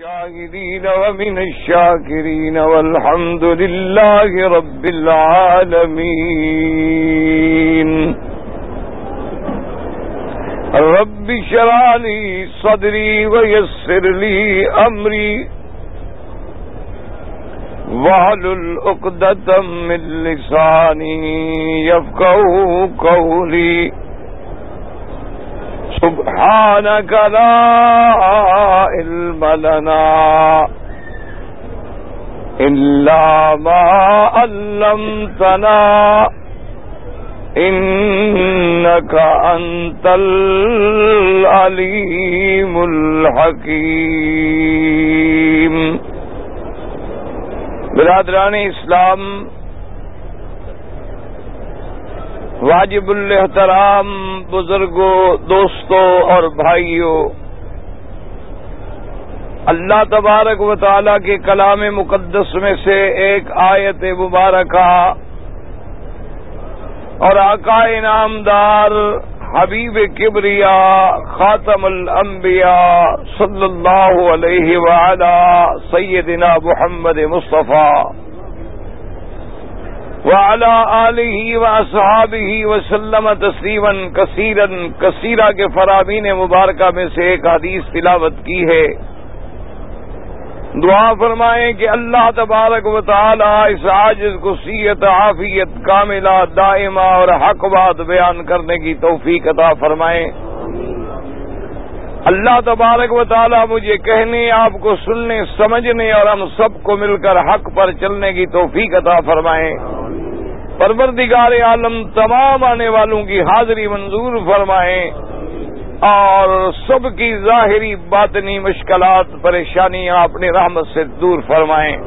الشاهدين ومن الشاكرين والحمد لله رب العالمين. رب اشرح لي صدري ويسر لي أمري واحلل عقدة من لساني يفقهوا قولي. سبحانك لا علم لنا إلا ما علمتنا إنك أنت العليم الحكيم. برادران اسلام، واجب الاحترام بزرگوں، دوستوں اور بھائیوں، اللہ تبارک و تعالی کے کلام مقدس میں سے ایک آیت مبارکہ اور آقا انعامدار حبیب کبریا خاتم الانبیاء صلی اللہ علیہ وعلا سیدنا محمد مصطفیٰ وعلى آلہ واصحابہ وسلم تسلیما کثیرا کثیرا کے فرامین مبارکہ میں سے ایک حدیث تلاوت کی ہے. دعا فرمائیں کہ اللہ تبارک و تعالی اس عاجز کو صحت عافیت کاملہ دائمہ اور حق بات بیان کرنے کی توفیق عطا فرمائیں. اللہ تبارک و تعالی مجھے کہنے، آپ کو سننے سمجھنے اور ہم سب کو مل کر حق پر چلنے کی توفیق عطا فرمائیں. پروردگار عالم تمام آنے والوں کی حاضری منظور فرمائیں اور سب کی ظاہری باطنی مشکلات پریشانیاں اپنی رحمت سے دور فرمائیں.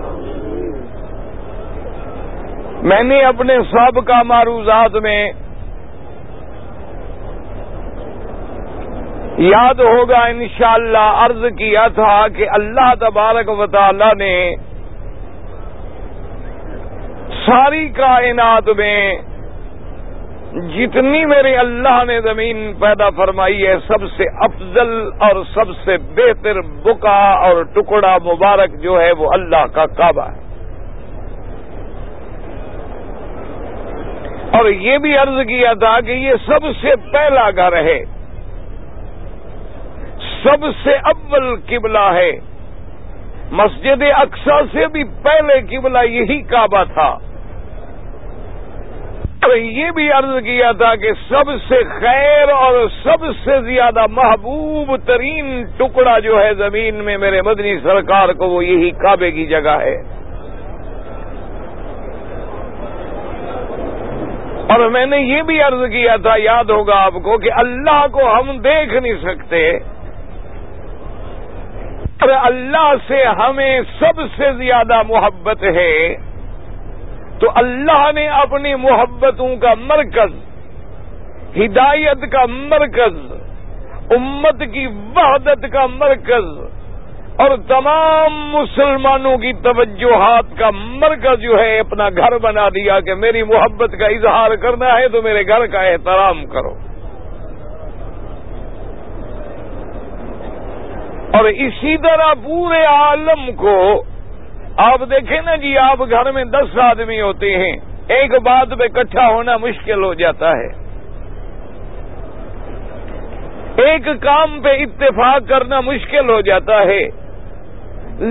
میں نے اپنے سابقہ معروضات میں یاد ہوگا انشاءاللہ عرض کیا تھا کہ اللہ تبارک و تعالی نے ساری کائنات میں جتنی میرے اللہ نے زمین پیدا فرمائی ہے، سب سے افضل اور سب سے بہتر بقع اور ٹکڑا مبارک جو ہے وہ اللہ کا کعبہ ہے. اور یہ بھی عرض کیا تھا کہ یہ سب سے پہلا گھر ہے، سب سے اول قبلہ ہے. مسجد اقصی سے بھی پہلے قبلہ یہی کعبہ تھا. اور یہ بھی عرض کیا تھا کہ سب سے خیر اور سب سے زیادہ محبوب ترین ٹکڑا جو ہے زمین میں میرے مدنی سرکار کو، وہ یہی کعبے کی جگہ ہے. اور میں نے یہ بھی عرض کیا تھا، یاد ہوگا آپ کو، کہ اللہ کو ہم دیکھ نہیں سکتے، اور اللہ سے ہمیں سب سے زیادہ محبت ہے. تو اللہ نے اپنی محبتوں کا مرکز، ہدایت کا مرکز، امت کی وحدت کا مرکز اور تمام مسلمانوں کی توجہات کا مرکز جو ہے اپنا گھر بنا دیا کہ میری محبت کا اظہار کرنا ہے تو میرے گھر کا احترام کرو. اور اسی طرح پورے عالم کو آپ دیکھیں نا جی، آپ گھر میں 10 آدمی ہوتے ہیں، ایک بات پہ اکٹھا ہونا مشکل ہو جاتا ہے، ایک کام پہ اتفاق کرنا مشکل ہو جاتا ہے.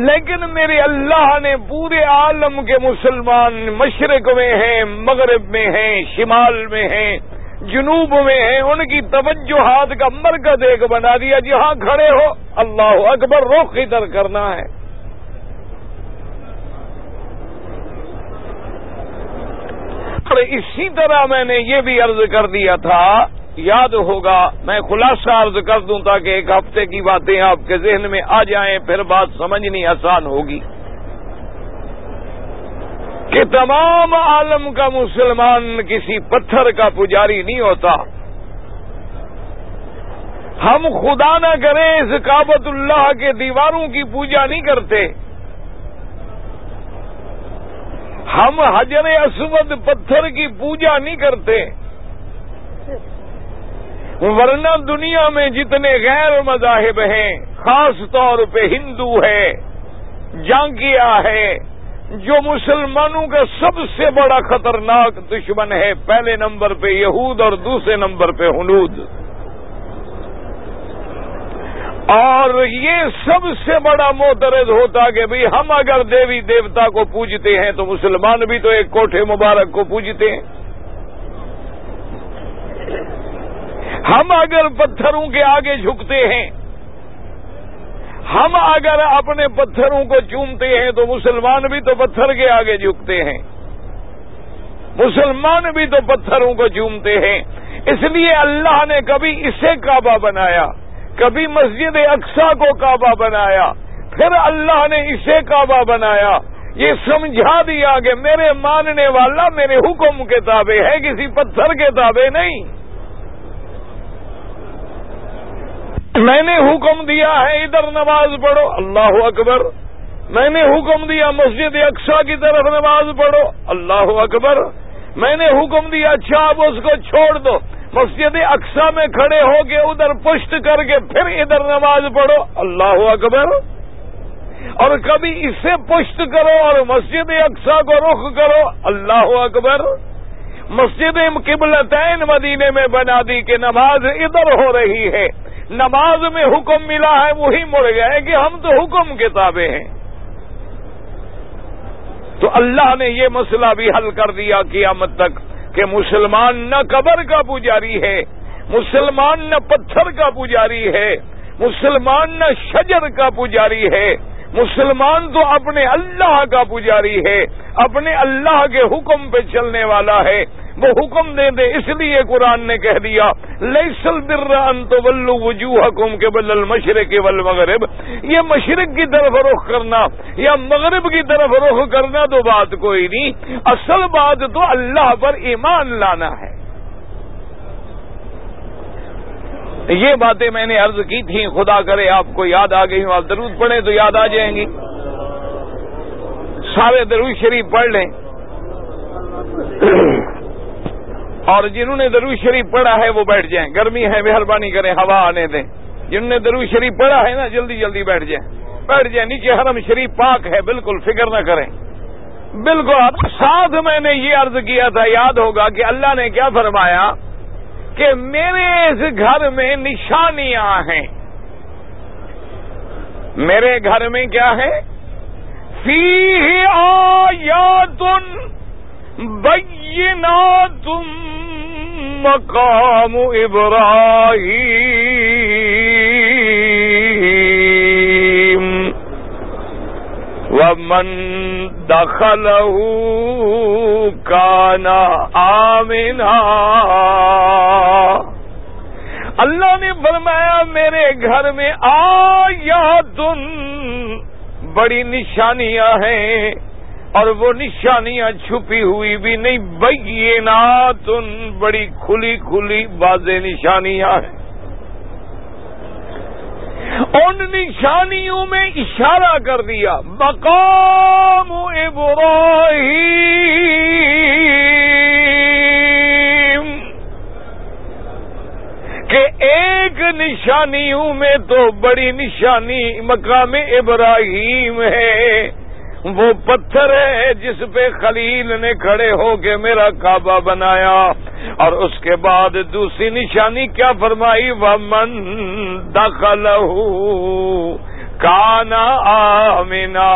لیکن میرے اللہ نے پورے عالم کے مسلمان مشرق میں ہیں، مغرب میں ہیں، شمال میں ہیں، جنوب میں ہیں، ان کی توجہات کا مرکز ایک بنا دیا. جہاں کھڑے ہو اللہ اکبر رخ ادھر کرنا ہے. اور اسی طرح میں نے یہ بھی عرض کر دیا تھا، یاد ہوگا، میں خلاصہ عرض کر دوں تاکہ ایک ہفتے کی باتیں آپ کے ذہن میں آ جائیں، پھر بات سمجھنی آسان ہوگی، کہ تمام عالم کا مسلمان کسی پتھر کا پجاری نہیں ہوتا. ہم خدا نہ کریں اس کعبۃ اللہ کے دیواروں کی پوجا نہیں کرتے، ہم حجر اسود پتھر کی پوجا نہیں کرتے. ورنہ دنیا میں جتنے غیر مذاہب ہیں، خاص طور پہ ہندو ہے، جانگیا ہے، جو مسلمانوں کا سب سے بڑا خطرناک دشمن ہے، پہلے نمبر پہ یہود اور دوسرے نمبر پہ ہنود، اور یہ سب سے بڑا معترض ہوتا کہ بھئی ہم اگر دیوی دیوتا کو پوجتے ہیں تو مسلمان بھی تو ایک کوٹھے مبارک کو پوجتے ہیں، ہم اگر پتھروں کے آگے جھکتے ہیں، ہم اگر اپنے پتھروں کو چومتے ہیں تو مسلمان بھی تو پتھر کے آگے جھکتے ہیں، مسلمان بھی تو پتھروں کو چومتے ہیں۔ اس لیے اللہ نے کبھی اسے کعبہ بنایا، کبھی مسجد اقصی کو کعبہ بنایا، پھر اللہ نے اسے کعبہ بنایا، یہ سمجھا دیا کہ میرے ماننے والا میرے حکم کے تابع ہے، کسی پتھر کے تابع نہیں۔ میں نے حکم دیا ہے ادھر نماز پڑھو، اللہ اکبر، میں نے حکم دیا مسجد اقصی کی طرف نماز پڑھو، اللہ اکبر، میں نے حکم دیا اچھا اب اس کو چھوڑ دو، مسجد اقصی میں کھڑے ہو کے ادھر پشت کر کے پھر ادھر نماز پڑھو، اللہ اکبر، اور کبھی اس سے پشت کرو اور مسجد اقصی کو رخ کرو، اللہ اکبر۔ مسجد قبلتین مدینے میں بنا دی کہ نماز ادھر ہو رہی ہے، نماز میں حکم ملا ہے وہی مڑ گئے کہ ہم تو حکم کے تابع ہیں۔ تو اللہ نے یہ مسئلہ بھی حل کر دیا قیامت تک کہ مسلمان نہ قبر کا پجاری ہے، مسلمان نہ پتھر کا پجاری ہے، مسلمان نہ شجر کا پجاری ہے، مسلمان تو اپنے اللہ کا پجاری ہے، اپنے اللہ کے حکم پہ چلنے والا ہے۔ وہ حکم دے دے، اس لیے قرآن نے کہہ دیا لیس البر ان تولوا وجوہکم قبل المشرق والمغرب، یہ مشرق کی طرف رخ کرنا یا مغرب کی طرف رخ کرنا تو بات کوئی نہیں، اصل بات تو اللہ پر ایمان لانا ہے۔ یہ باتیں میں نے عرض کی تھیں، خدا کرے آپ کو یاد آ گئی ہوں، آپ درود پڑھیں تو یاد آ جائیں گی، سارے درود شریف پڑھ لیں، اور جنہوں نے درود شریف پڑھا ہے وہ بیٹھ جائیں، گرمی ہے مہربانی کریں ہوا آنے دیں، جنہوں نے درود شریف پڑھا ہے نا جلدی جلدی بیٹھ جائیں، نیچے حرم شریف پاک ہے، بالکل فکر نہ کریں، بالکل۔ ساتھ میں نے یہ عرض کیا تھا، یاد ہوگا کہ اللہ نے کیا فرمایا کہ میرے اس گھر میں نشانیاں ہیں، میرے گھر میں کیا ہے؟ فیہ آیات بینات مقام ابراہیم ومن دخلہ کان آمنا۔ اللہ نے فرمایا میرے گھر میں آیات، بڑی نشانیاں ہیں، اور وہ نشانیاں چھپی ہوئی بھی نہیں، بینات، بڑی کھلی کھلی واضح نشانیاں ہیں۔ ان نشانیوں میں اشارہ کر دیا مقام ابراہیم، کہ ایک نشانیوں میں تو بڑی نشانی مقام ابراہیم ہے، وہ پتھر ہے جس پہ خلیل نے کھڑے ہو کے میرا کعبہ بنایا، اور اس کے بعد دوسری نشانی کیا فرمائی؟ وَمَن دَخَلَهُ کَانَ آمِنًا،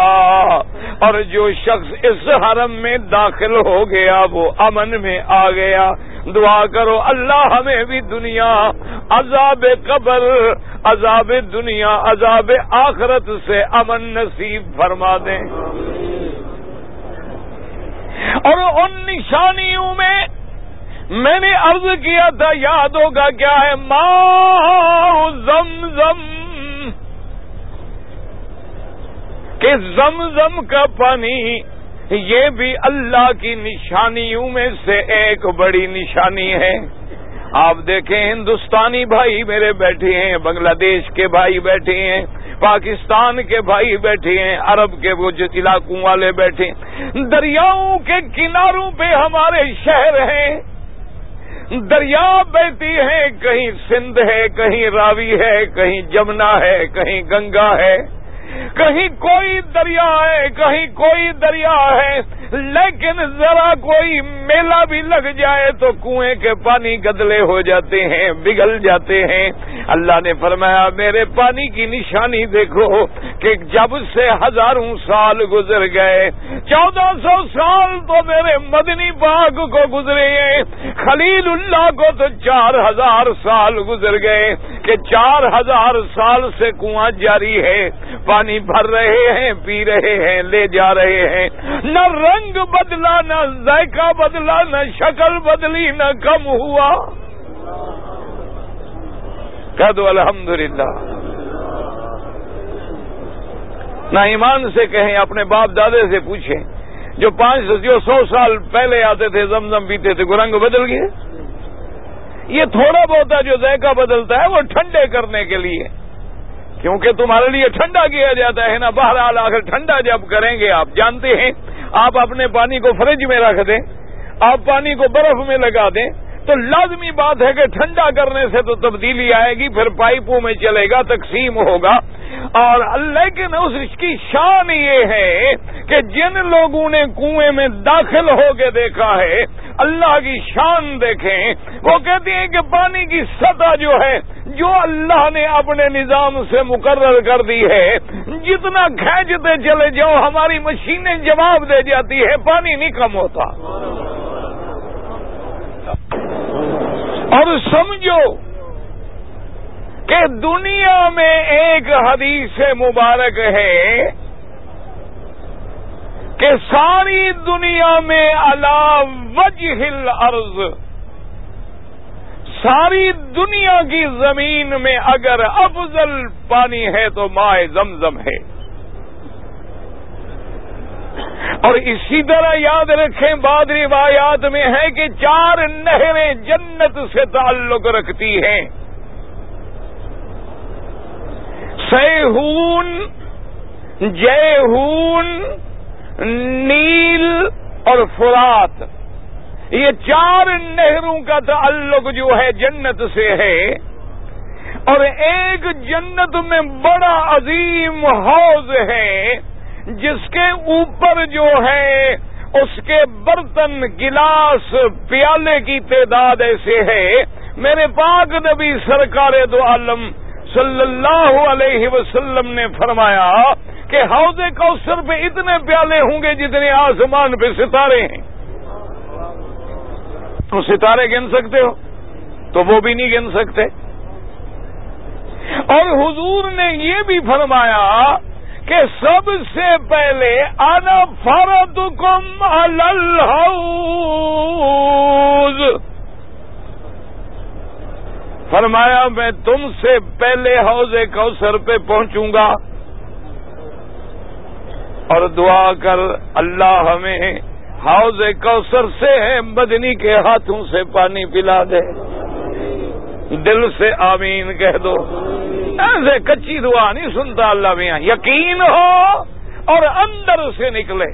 اور جو شخص اس حرم میں داخل ہو گیا وہ امن میں آ گیا۔ دعا کرو اللہ ہمیں بھی دنیا عذاب قبر، عذاب دنیا، عذاب آخرت سے امن نصیب فرما دیں۔ اور ان نشانیوں میں نے عرض کیا تھا، یاد ہوگا کیا ہے؟ ماء زمزم، کہ زمزم کا پانی یہ بھی اللہ کی نشانیوں میں سے ایک بڑی نشانی ہے۔ آپ دیکھیں ہندوستانی بھائی میرے بیٹھے ہیں، بنگلہ دیش کے بھائی بیٹھے ہیں، پاکستان کے بھائی بیٹھے ہیں، عرب کے وہ جو علاقوں والے بیٹھے ہیں، دریاؤں کے کناروں پہ ہمارے شہر ہیں، دریا بہتی ہے، کہیں سندھ ہے، کہیں راوی ہے، کہیں جمنا ہے، کہیں گنگا ہے، کہیں کوئی دریا ہے، کہیں کوئی دریا ہے، لیکن ذرا کوئی میلہ بھی لگ جائے تو کنویں کے پانی گدلے ہو جاتے ہیں، بگل جاتے ہیں۔ اللہ نے فرمایا میرے پانی کی نشانی دیکھو کہ جب سے ہزاروں سال گزر گئے، 1400 سال تو میرے مدنی پاک کو گزرے ہیں، خلیل اللہ کو تو 4000 سال گزر گئے کہ 4000 سال سے کنواں جاری ہے، پانی بھر رہے ہیں، پی رہے ہیں، لے جا رہے ہیں، نہ رنگ بدلا، نہ ذائقہ بدلا، نہ شکل بدلی، نہ کم ہوا۔ کہہ دو الحمدللہ۔ نہ ایمان سے کہیں، اپنے باپ دادے سے پوچھیں، جو 100 سال پہلے آتے تھے زمزم پیتے تھے، کوئی رنگ بدل گئے؟ یہ تھوڑا بہت جو ذائقہ بدلتا ہے وہ ٹھنڈے کرنے کے لیے، کیونکہ تمہارے لیے ٹھنڈا کیا جاتا ہے نا۔ بہرحال آخر ٹھنڈا جب کریں گے، آپ جانتے ہیں، آپ اپنے پانی کو فریج میں رکھ دیں، آپ پانی کو برف میں لگا دیں تو لازمی بات ہے کہ ٹھنڈا کرنے سے تو تبدیلی آئے گی، پھر پائپوں میں چلے گا، تقسیم ہوگا۔ اور لیکن اس کی شان یہ ہے کہ جن لوگوں نے کنویں میں داخل ہو کے دیکھا ہے، اللہ کی شان دیکھیں، وہ کہتے ہیں کہ پانی کی سطح جو ہے، جو اللہ نے اپنے نظام سے مقرر کر دی ہے، جتنا کھینچتے چلے جاؤ ہماری مشینیں جواب دے جاتی ہے، پانی نہیں کم ہوتا۔ اور سمجھو کہ دنیا میں ایک حدیث مبارک ہے کہ ساری دنیا میں علی وجہ الارض، ساری دنیا کی زمین میں اگر افضل پانی ہے تو ماء زمزم ہے۔ اور اسی طرح یاد رکھیں، بعض روایات میں ہے کہ 4 نہریں جنت سے تعلق رکھتی ہیں، سیہون، جیہون، نیل اور فرات، یہ 4 نہروں کا تعلق جو ہے جنت سے ہے۔ اور ایک جنت میں بڑا عظیم حوض ہے جس کے اوپر جو ہے اس کے برتن، گلاس، پیالے کی تعداد ایسے ہے، میرے پاک نبی سرکار دو عالم صلی اللہ علیہ وسلم نے فرمایا کہ حوض کوثر پہ اتنے پیالے ہوں گے جتنے آسمان پہ ستارے ہیں۔ تو ستارے گن سکتے ہو تو وہ بھی نہیں گن سکتے۔ اور حضور نے یہ بھی فرمایا کہ سب سے پہلے انا فرضکم علی الحوض، فرمایا میں تم سے پہلے حوض کوثر پہ پہنچوں گا۔ اور دعا کر اللہ ہمیں حوض کوثر سے مدنی کے ہاتھوں سے پانی پلا دے، دل سے آمین کہہ دو۔ ایسے کچی دعا نہیں سنتا اللہ میاں، یقین ہو اور اندر سے نکلے۔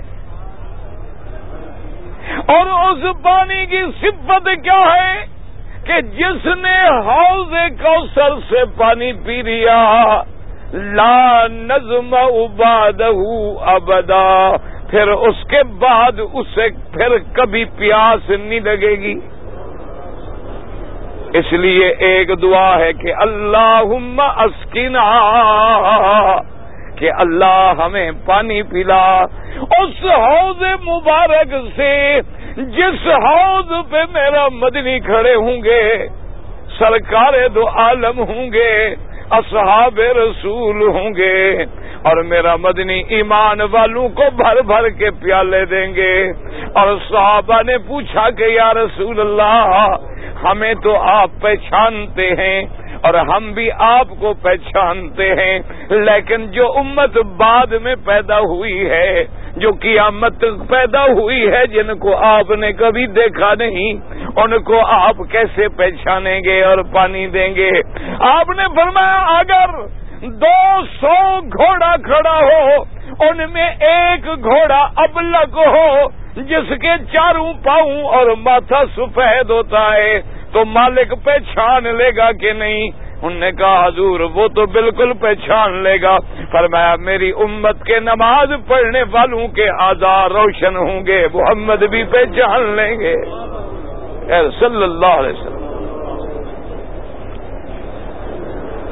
اور اس پانی کی صفت کیا ہے کہ جس نے حوض کوثر سے پانی پی لیا لا نظمأ بعدہ ابدا، پھر اس کے بعد اسے پھر کبھی پیاس نہیں لگے گی۔ اس لیے ایک دعا ہے کہ اللہم اسقنا، کہ اللہ ہمیں پانی پلا اس حوض مبارک سے جس حوض پہ میرا مدنی کھڑے ہوں گے، سرکار دو عالم ہوں گے، اصحاب رسول ہوں گے، اور میرا مدنی ایمان والوں کو بھر بھر کے پیالے دیں گے۔ اور صحابہ نے پوچھا کہ یا رسول اللہ، ہمیں تو آپ پہچانتے ہیں اور ہم بھی آپ کو پہچانتے ہیں، لیکن جو امت بعد میں پیدا ہوئی ہے، جو قیامت تک پیدا ہوئی ہے، جن کو آپ نے کبھی دیکھا نہیں، ان کو آپ کیسے پہچانیں گے اور پانی دیں گے؟ آپ نے فرمایا اگر 200 گھوڑا کھڑا ہو، ان میں ایک گھوڑا ابلق ہو جس کے چاروں پاؤں اور ماتھا سفید ہوتا ہے تو مالک پہچان لے گا کہ نہیں؟ انہوں نے کہا حضور وہ تو بالکل پہچان لے گا۔ فرمایا میری امت کے نماز پڑھنے والوں کے اعضاء روشن ہوں گے، محمد بھی پہچان لیں گے صلی اللہ علیہ وسلم۔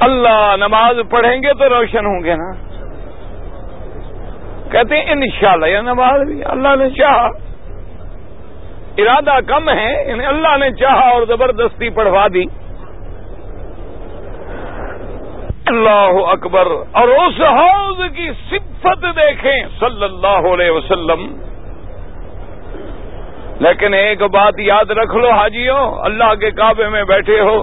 اللہ نماز پڑھیں گے تو روشن ہوں گے نا؟ کہتے ہیں انشاءاللہ یہ نماز بھی اللہ نے چاہا، ارادہ کم ہے، انہیں اللہ نے چاہا اور زبردستی پڑھوا دی۔ اللہ اکبر۔ اور اس حوض کی صفت دیکھیں صلی اللہ علیہ وسلم۔ لیکن ایک بات یاد رکھ لو حاجیوں، اللہ کے کعبے میں بیٹھے ہو،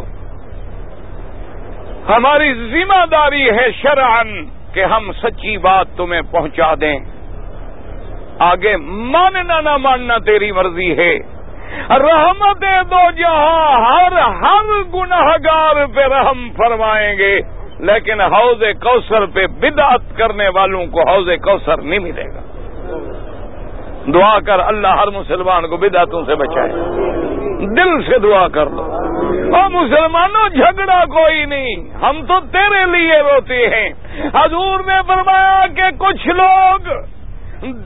ہماری ذمہ داری ہے شرعاً کہ ہم سچی بات تمہیں پہنچا دیں، آگے ماننا نہ ماننا تیری مرضی ہے۔ رحمت دو جہاں ہر گناہگار پہ رحم فرمائیں گے، لیکن حوض کوثر پہ بدعت کرنے والوں کو حوض کوثر نہیں ملے گا۔ دعا کر اللہ ہر مسلمان کو بدعتوں سے بچائے، دل سے دعا کر لو۔ اور مسلمانوں جھگڑا کوئی نہیں، ہم تو تیرے لیے روتے ہیں۔ حضور نے فرمایا کہ کچھ لوگ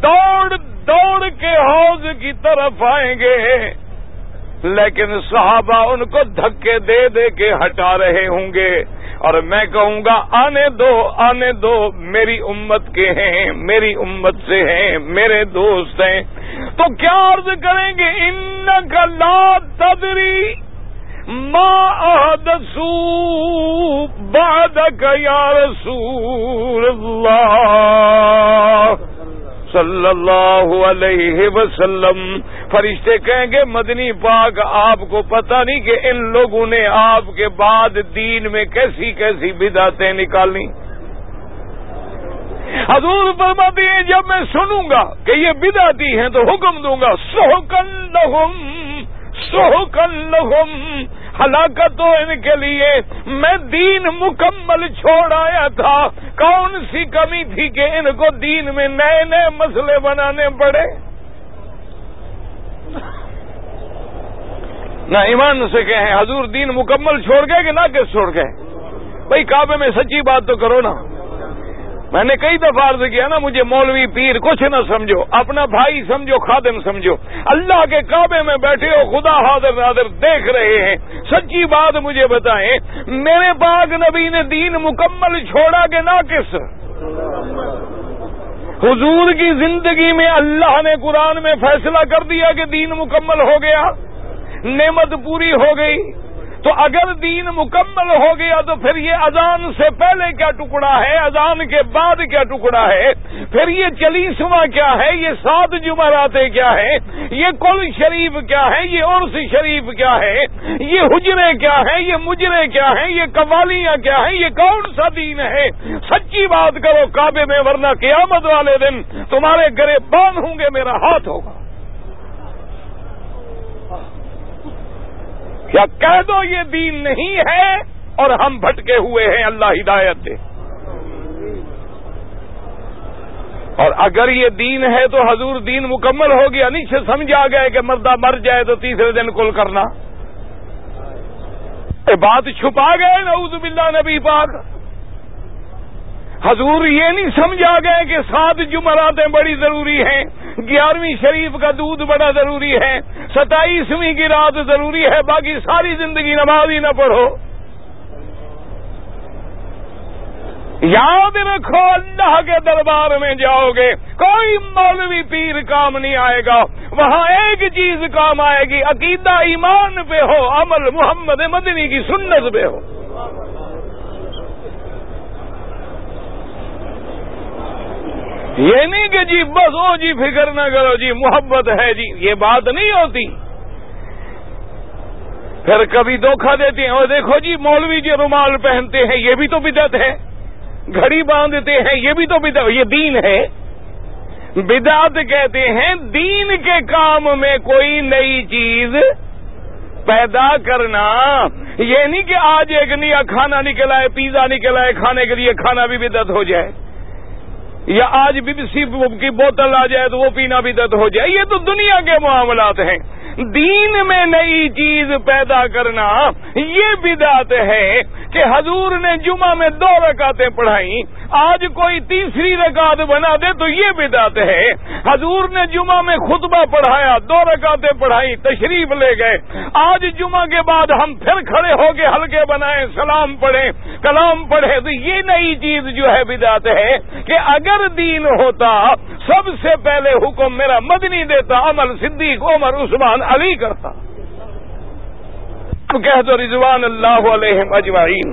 دوڑ دوڑ کے حوض کی طرف آئیں گے، لیکن صحابہ ان کو دھکے دے دے کے ہٹا رہے ہوں گے، اور میں کہوں گا آنے دو آنے دو، میری امت کے ہیں، میری امت سے ہیں، میرے دوست ہیں۔ تو کیا عرض کریں گے؟ انک لا تدری ما احدثوا بعدک یا رسول اللہ صلی اللہ علیہ وسلم۔ فرشتے کہیں گے مدنی پاک آپ کو پتہ نہیں کہ ان لوگوں نے آپ کے بعد دین میں کیسی کیسی بدعتیں نکالی۔ حضور فرماتے ہیں جب میں سنوں گا کہ یہ بدعتی ہیں تو حکم دوں گا سحقا لہم سحقا لہم، ہلاکت ہو ان کے لیے، میں دین مکمل چھوڑ آیا تھا، کون سی کمی تھی کہ ان کو دین میں نئے نئے مسئلے بنانے پڑے؟ نہ ایمان سے کہیں حضور دین مکمل چھوڑ گئے کہ نہ کس چھوڑ گئے؟ بھائی کعبے میں سچی بات تو کرو نا۔ میں نے کئی دفعہ عرض کیا نا، مجھے مولوی پیر کچھ نہ سمجھو، اپنا بھائی سمجھو، خادم سمجھو، اللہ کے کعبے میں بیٹھے ہو، خدا حاضر ناظر دیکھ رہے ہیں، سچی بات مجھے بتائیں، میرے پاک نبی نے دین مکمل چھوڑا کہ نہ کس؟ حضور کی زندگی میں اللہ نے قرآن میں فیصلہ کر دیا کہ دین مکمل ہو گیا، نعمت پوری ہو گئی۔ تو اگر دین مکمل ہو گیا تو پھر یہ اذان سے پہلے کیا ٹکڑا ہے، اذان کے بعد کیا ٹکڑا ہے، پھر یہ 40واں کیا ہے، یہ 7 جمعراتیں کیا ہے، یہ کل شریف کیا ہے، یہ عرس شریف کیا ہے، یہ حجرے کیا ہے، یہ مجرے کیا ہے، یہ قوالیاں کیا ہیں، یہ کون سا دین ہے؟ سچی بات کرو کعبے میں، ورنہ قیامت والے دن تمہارے گریبان ہوں گے، میرا ہاتھ ہوگا۔ یا کہہ دو یہ دین نہیں ہے اور ہم بھٹکے ہوئے ہیں، اللہ ہدایت دے۔ اور اگر یہ دین ہے تو حضور دین مکمل ہو گیا، نہیں سمجھ آ گئے کہ مردہ مر جائے تو تیسرے دن کل کرنا، بات چھپا گئے نعوذ باللہ نبی پاک۔ حضور یہ نہیں سمجھا گئے کہ 7 جمعراتیں بڑی ضروری ہیں، 11ویں شریف کا دودھ بڑا ضروری ہے، 27ویں کی رات ضروری ہے، باقی ساری زندگی نماز ہی نہ پڑھو۔ یاد رکھو اللہ کے دربار میں جاؤ گے کوئی مولوی پیر کام نہیں آئے گا، وہاں ایک چیز کام آئے گی، عقیدہ ایمان پہ ہو، عمل محمد مدنی کی سنت پہ ہو۔ یہ نہیں کہ جی بس ہو جی فکر نہ کرو جی محبت ہے جی، یہ بات نہیں ہوتی۔ پھر کبھی دھوکہ دیتے ہیں، اور دیکھو جی مولوی جو رومال پہنتے ہیں یہ بھی تو بدعت ہے، گھڑی باندھتے ہیں یہ بھی تو بدعت، یہ دین ہے؟ بدعت کہتے ہیں دین کے کام میں کوئی نئی چیز پیدا کرنا۔ یہ نہیں کہ آج ایک نیا کھانا نکل آئے، پیزا نکل آئے، کھانے کے لیے کھانا بھی بدعت ہو جائے۔ یا آج BBC کی بوتل آ جائے تو وہ پینا بدعت ہو جائے. یہ تو دنیا کے معاملات ہیں. دین میں نئی چیز پیدا کرنا یہ بدعت ہے کہ حضور نے جمعہ میں 2 رکعتیں پڑھائیں, آج کوئی تیسری رکعت بنا دے تو یہ بدعت ہے. حضور نے جمعہ میں خطبہ پڑھایا, 2 رکعتیں پڑھائیں, تشریف لے گئے. آج جمعہ کے بعد ہم پھر کھڑے ہو کے حلقے بنائیں, سلام پڑھیں, کلام پڑھیں, تو یہ نئی چیز جو ہے بدعت ہے. کہ اگر دین ہوتا سب سے پہلے حکم میرا مدنی دیتا, عمل صدیق, عمر, عثمان, علی کرتا. کہہ دو رضوان اللہ علیہم اجمعین.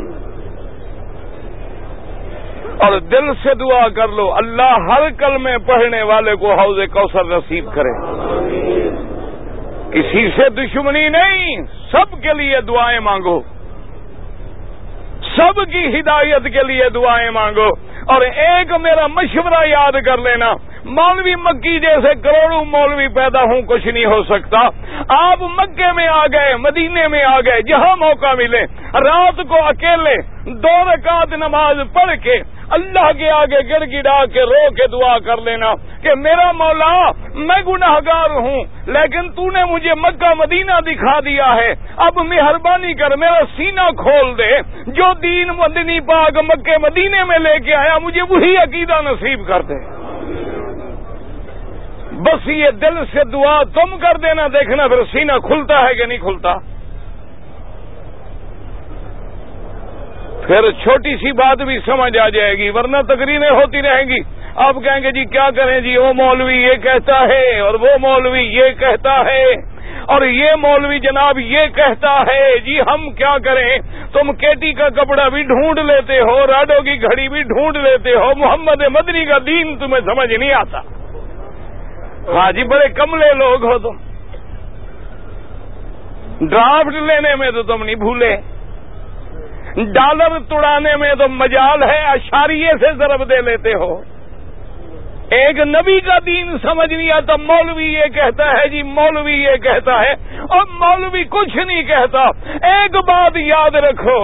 اور دل سے دعا کر لو اللہ ہر کلمے پڑھنے والے کو حوض کوثر نصیب کرے. کسی سے دشمنی نہیں, سب کے لیے دعائیں مانگو, سب کی ہدایت کے لیے دعائیں مانگو. اور ایک میرا مشورہ یاد کر لینا, مولوی مکی جیسے کروڑوں مولوی پیدا ہوں کچھ نہیں ہو سکتا. آپ مکے میں آ گئے, مدینے میں آ گئے, جہاں موقع ملے رات کو اکیلے 2 رکعت نماز پڑھ کے اللہ کے آگے گڑ گڑا کے رو کے دعا کر لینا کہ میرا مولا میں گناہگار ہوں, لیکن تو نے مجھے مکہ مدینہ دکھا دیا ہے, اب مہربانی کر میرا سینہ کھول دے, جو دین مدنی پاک مکے مدینے میں لے کے آیا مجھے وہی عقیدہ نصیب کر دے. بس یہ دل سے دعا تم کر دینا, دیکھنا پھر سینہ کھلتا ہے کہ نہیں کھلتا. پھر چھوٹی سی بات بھی سمجھ آ جائے گی, ورنہ تقریریں ہوتی رہیں گی. آپ کہیں گے جی کیا کریں جی, وہ مولوی یہ کہتا ہے اور وہ مولوی یہ کہتا ہے اور یہ مولوی جناب یہ کہتا ہے, جی ہم کیا کریں. تم کیٹی کا کپڑا بھی ڈھونڈ لیتے ہو, راڈو کی گھڑی بھی ڈھونڈ لیتے ہو, محمد مدنی کا دین تمہیں سمجھ نہیں آتا. ہاں جی بڑے کملے لوگ ہو تم, ڈرافٹ لینے میں تو تم نہیں بھولے, ڈالر توڑانے میں تو مجال ہے, اشاریے سے ضرب دے لیتے ہو. ایک نبی کا دین سمجھ نہیں آتا, مولوی یہ کہتا ہے جی, مولوی یہ کہتا ہے, اور مولوی کچھ نہیں کہتا. ایک بات یاد رکھو,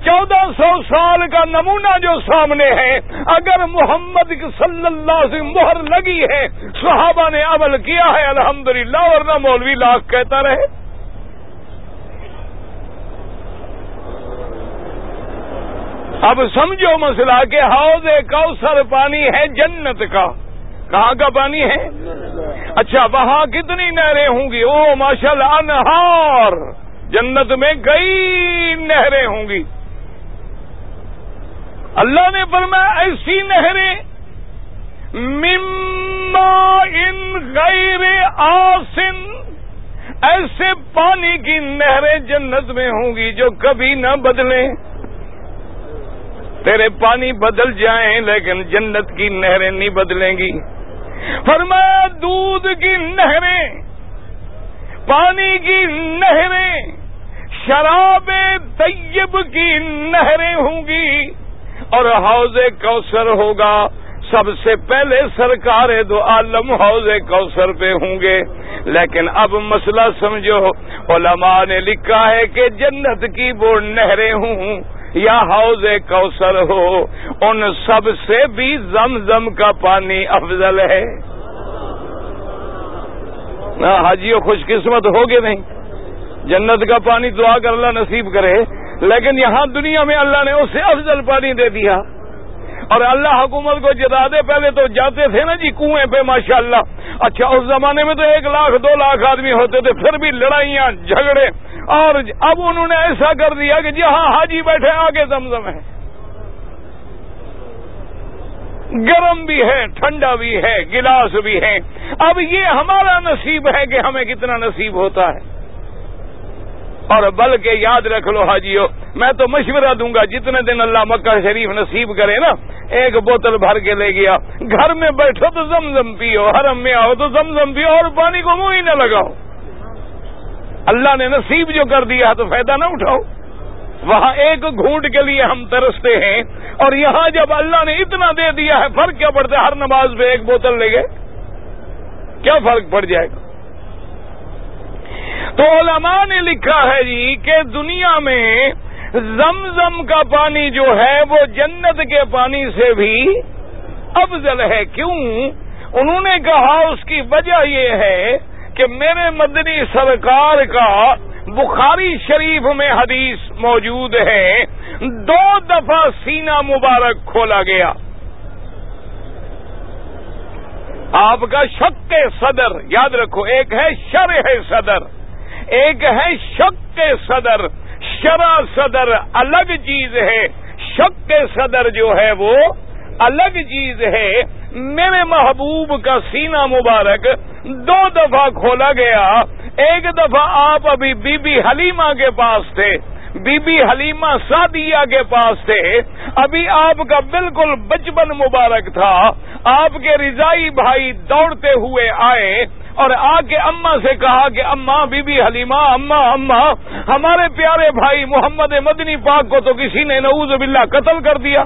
1400 سال کا نمونہ جو سامنے ہے, اگر محمد صلی اللہ سے مہر لگی ہے, صحابہ نے عمل کیا ہے الحمدللہ, ورنہ مولوی لاکھ کہتا رہے. اب سمجھو مسئلہ کہ حوض کوثر پانی ہے جنت کا. کہاں کا پانی ہے؟ اچھا وہاں کتنی نہریں ہوں گی؟ او ماشاءاللہ انہار, جنت میں کئی نہریں ہوں گی. اللہ نے فرمایا ایسی نہریں مما ان غیر آسن, ایسے پانی کی نہریں جنت میں ہوں گی جو کبھی نہ بدلیں. تیرے پانی بدل جائیں لیکن جنت کی نہریں نہیں بدلیں گی. فرمایا دودھ کی نہریں, پانی کی نہریں, شراب طیب کی نہریں ہوں گی, اور حوض کوثر ہوگا. سب سے پہلے سرکار دو عالم حوض کوثر پہ ہوں گے. لیکن اب مسئلہ سمجھو, علماء نے لکھا ہے کہ جنت کی وہ نہریں ہوں یا حوض کوثر ہو, ان سب سے بھی زمزم کا پانی افضل ہے. حاجیوں خوش قسمت ہوگے نہیں, جنت کا پانی دعا کر اللہ نصیب کرے, لیکن یہاں دنیا میں اللہ نے اس سے افضل پانی دے دیا. اور اللہ حکومت کو جتا دے, پہلے تو جاتے تھے نا جی کنویں پہ ماشاءاللہ. اچھا اس زمانے میں تو 1 لاکھ 2 لاکھ آدمی ہوتے تھے, پھر بھی لڑائیاں جھگڑے, اور اب انہوں نے ایسا کر دیا کہ جہاں حاجی بیٹھے آگے زمزم ہے. گرم بھی ہے, ٹھنڈا بھی ہے, گلاس بھی ہے. اب یہ ہمارا نصیب ہے کہ ہمیں کتنا نصیب ہوتا ہے. اور بلکہ یاد رکھ لو حاجیو, میں تو مشورہ دوں گا, جتنے دن اللہ مکہ شریف نصیب کرے نا, 1 بوتل بھر کے لے گیا, گھر میں بیٹھو تو زمزم پیو, حرم میں آؤ تو زمزم پیو, اور پانی کو منہ ہی نہ لگاؤ. اللہ نے نصیب جو کر دیا تو فائدہ نہ اٹھاؤ. وہاں 1 گھونٹ کے لیے ہم ترستے ہیں, اور یہاں جب اللہ نے اتنا دے دیا ہے, فرق کیا پڑتا ہے؟ ہر نماز پہ 1 بوتل لے گئے, کیا فرق پڑ جائے گا؟ تو علماء نے لکھا ہے جی کہ دنیا میں زمزم کا پانی جو ہے وہ جنت کے پانی سے بھی افضل ہے. کیوں؟ انہوں نے کہا اس کی وجہ یہ ہے کہ میرے مدنی سرکار کا بخاری شریف میں حدیث موجود ہے 2 دفعہ سینہ مبارک کھولا گیا. آپ کا شق صدر یاد رکھو، ایک ہے شرح صدر، ایک ہے شق صدر. شرح صدر الگ چیز ہے، شق صدر جو ہے وہ الگ چیز ہے. میرے محبوب کا سینہ مبارک 2 دفعہ کھولا گیا. ایک دفعہ آپ ابھی بی بی حلیمہ کے پاس تھے، بی بی حلیمہ سعدیہ کے پاس تھے، ابھی آپ کا بالکل بچپن مبارک تھا. آپ کے رضائی بھائی دوڑتے ہوئے آئے اور آ کے اماں سے کہا کہ اماں، بی بی حلیمہ، اماں ہمارے پیارے بھائی محمد مدنی پاک کو تو کسی نے نعوذ باللہ قتل کر دیا.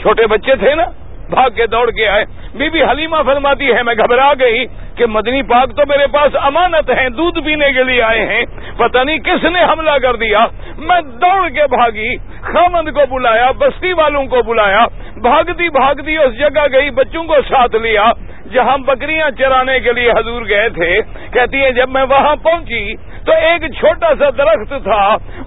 چھوٹے بچے تھے نا، بھاگ کے دوڑ کے آئے. بی بی حلیمہ فرماتی ہے میں گھبرا گئی کہ مدنی پاک تو میرے پاس امانت ہیں، دودھ پینے کے لیے آئے ہیں، پتہ نہیں کس نے حملہ کر دیا. میں دوڑ کے بھاگی، خامند کو بلایا، بستی والوں کو بلایا، بھاگتی اس جگہ گئی، بچوں کو ساتھ لیا جہاں بکریاں چرانے کے لیے حضور گئے تھے. کہتی ہے جب میں وہاں پہنچی تو ایک چھوٹا سا درخت تھا،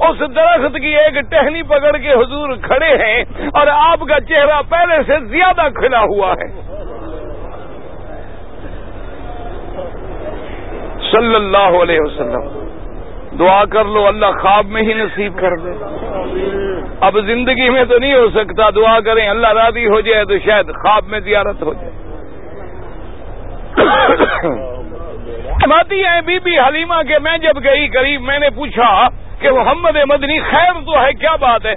اس درخت کی ایک ٹہنی پکڑ کے حضور کھڑے ہیں اور آپ کا چہرہ پہلے سے زیادہ کھلا ہوا ہے صلی اللہ علیہ وسلم. دعا کر لو اللہ خواب میں ہی نصیب کر دے. اب زندگی میں تو نہیں ہو سکتا، دعا کریں اللہ راضی ہو جائے تو شاید خواب میں زیارت ہو جائے. فرماتی ہیں بی بی حلیمہ کہ میں جب گئی قریب، میں نے پوچھا کہ محمد مدنی خیر تو ہے، کیا بات ہے؟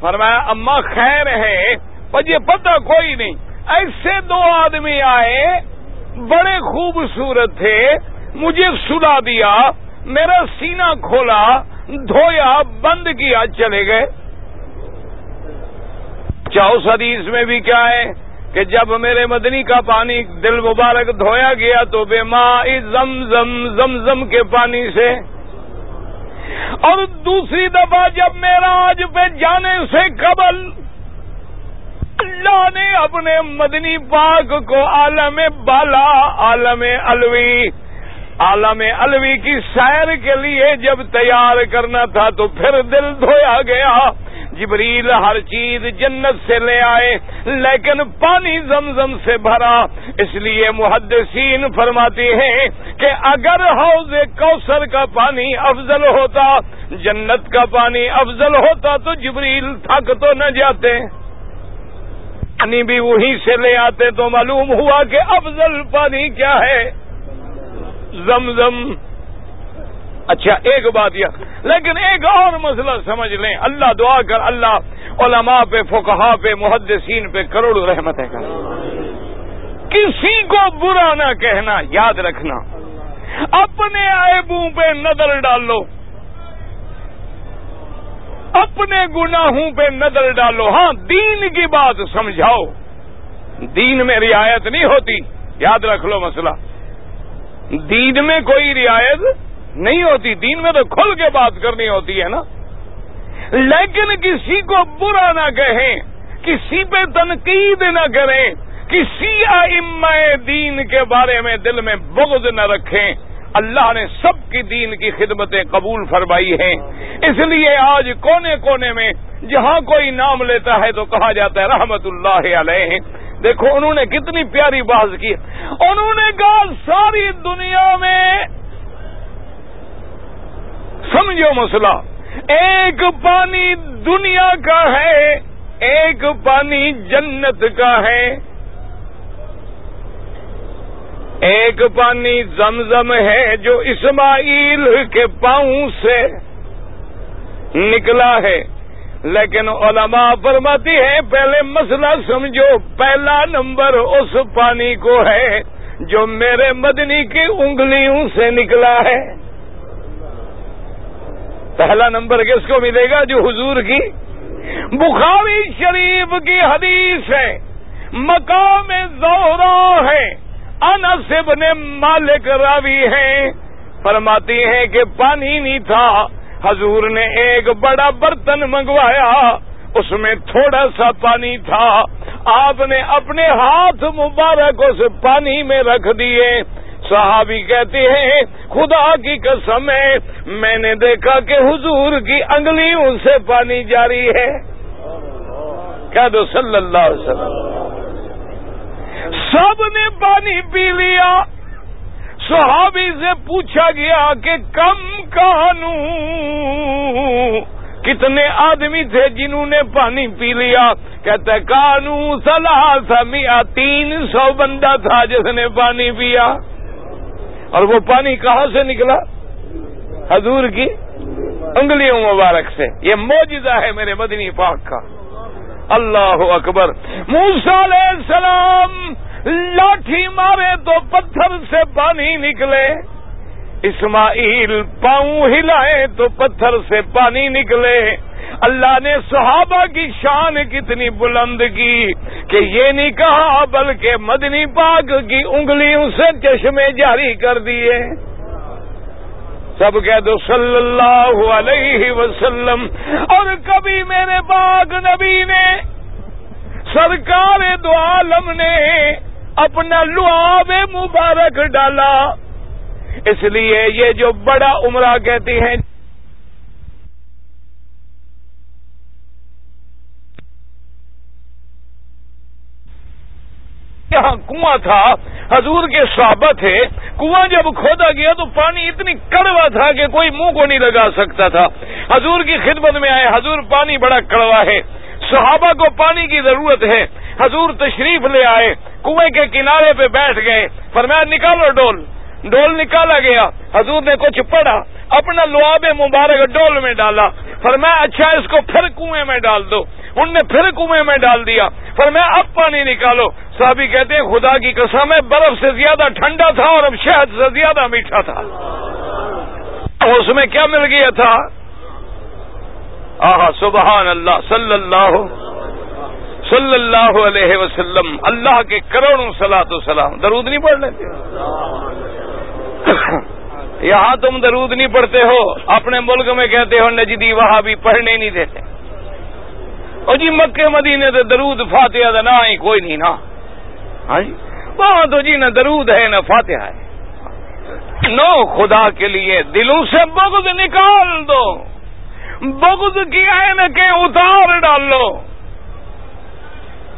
فرمایا اماں خیر ہے، مجھے پتہ کوئی نہیں. ایسے 2 آدمی آئے، بڑے خوبصورت تھے، مجھے سلا دیا، میرا سینہ کھولا، دھویا، بند کیا، چلے گئے. اس حدیث میں بھی کیا ہے کہ جب میرے مدنی کا پانی دل مبارک دھویا گیا تو بے ماء زمزم کے پانی سے. اور دوسری دفعہ جب معراج پہ جانے سے قبل اللہ نے اپنے مدنی پاک کو عالم بالا، عالم علوی کی سیر کے لیے جب تیار کرنا تھا تو پھر دل دھویا گیا. جبریل ہر چیز جنت سے لے آئے لیکن پانی زمزم سے بھرا. اس لیے محدثین فرماتے ہیں کہ اگر حوض کوثر کا پانی افضل ہوتا، جنت کا پانی افضل ہوتا تو جبریل تھک تو نہ جاتے، پانی بھی وہیں سے لے آتے. تو معلوم ہوا کہ افضل پانی کیا ہے؟ زمزم. اچھا ایک بات یہ، لیکن ایک اور مسئلہ سمجھ لیں. اللہ دعا کر اللہ علماء پہ، فقہاء پہ، محدثین پہ کروڑوں رحمتیں کر. کسی کو برا نہ کہنا، یاد رکھنا. اپنے عیبوں پہ نظر ڈالو، اپنے گناہوں پہ نظر ڈالو. ہاں دین کی بات سمجھاؤ، دین میں رعایت نہیں ہوتی، یاد رکھ لو مسئلہ. دین میں کوئی رعایت نہیں ہوتی، دین میں تو کھل کے بات کرنی ہوتی ہے نا. لیکن کسی کو برا نہ کہیں، کسی پہ تنقید نہ کریں، کسی ائمہ دین کے بارے میں دل میں بغض نہ رکھیں. اللہ نے سب کی دین کی خدمتیں قبول فرمائی ہیں. اس لیے آج کونے کونے میں جہاں کوئی نام لیتا ہے تو کہا جاتا ہے رحمت اللہ علیہ. دیکھو انہوں نے کتنی پیاری بات کی. انہوں نے کہا ساری دنیا میں سمجھو مسئلہ، ایک پانی دنیا کا ہے، ایک پانی جنت کا ہے. ایک پانی زمزم ہے جو اسماعیل کے پاؤں سے نکلا ہے. لیکن علماء فرماتی ہیں پہلے مسئلہ سمجھو، پہلا نمبر اس پانی کو ہے جو میرے مدنی کی انگلیوں سے نکلا ہے. پہلا نمبر کس کو ملے گا؟ جو حضور کی بخاری شریف کی حدیث ہے، مقام زہرا ہے، انس بن مالک راوی ہیں، فرماتی ہیں کہ پانی نہیں تھا، حضور نے ایک بڑا برتن منگوایا، اس میں تھوڑا سا پانی تھا، آپ نے اپنے ہاتھ مبارک اس پانی میں رکھ دیے۔ صحابی کہتے ہیں خدا کی قسم ہے میں نے دیکھا کہ حضور کی انگلیوں سے پانی جاری ہے۔ کہہ دو صلی اللہ علیہ وسلم۔ سب نے پانی پی لیا۔ صحابی سے پوچھا گیا کہ کم کانو، کتنے آدمی تھے جنہوں نے پانی پی لیا؟ کہتا کانو ثلاثمئہ، 300 بندہ تھا جس نے پانی پیا۔ اور وہ پانی کہاں سے نکلا؟ حضور کی انگلیوں مبارک سے۔ یہ معجزہ ہے میرے مدنی پاک کا۔ اللہ اکبر۔ موسیٰ علیہ السلام لاٹھی مارے تو پتھر سے پانی نکلے، اسماعیل پاؤں ہلائے تو پتھر سے پانی نکلے۔ اللہ نے صحابہ کی شان کتنی بلند کی کہ یہ نہیں کہا بلکہ مدنی پاک کی انگلیوں سے چشمے جاری کر دیے۔ سب کہہ دو صلی اللہ علیہ وسلم۔ اور کبھی میرے پاک نبی نے سرکار دو عالم نے اپنا لعاب مبارک ڈالا، اس لیے یہ جو بڑا عمرہ کہتے ہیں، یہاں کنواں تھا، حضور کے صحابہ تھے، کنواں جب کھودا گیا تو پانی اتنی کڑوا تھا کہ کوئی منہ کو نہیں لگا سکتا تھا۔ حضور کی خدمت میں آئے، حضور پانی بڑا کڑوا ہے، صحابہ کو پانی کی ضرورت ہے۔ حضور تشریف لے آئے، کنویں کے کنارے پہ بیٹھ گئے، فرمایا نکالو ڈول۔ ڈول نکالا گیا، حضور نے کچھ پڑھا، اپنا لعاب مبارک ڈول میں ڈالا، فرمایا اچھا اس کو پھر کنویں میں ڈال دو۔ ان نے پھر کنویں میں ڈال دیا، فرمایا اب پانی نکالو۔ صحابی کہتے ہیں خدا کی قسم ہے برف سے زیادہ ٹھنڈا تھا اور اب شہد سے زیادہ میٹھا تھا۔ اس میں کیا مل گیا تھا؟ آہا سبحان اللہ، صلی اللہ علیہ وسلم۔ اللہ کے کروڑوں صلاۃ و سلام۔ درود نہیں پڑھ لیتے؟ یہاں تم درود نہیں پڑھتے ہو، اپنے ملک میں کہتے ہو نجدی وہابی پڑھنے نہیں دیتے۔ اور جی مکے مدینے سے درود فاتحہ دا نہ ہی کوئی نہیں نا، ہاں جی وہاں تو جی نہ درود ہے نہ فاتحہ ہے۔ نو خدا کے لیے دلوں سے بغض نکال دو، بغض کی عینکیں اتار ڈالو۔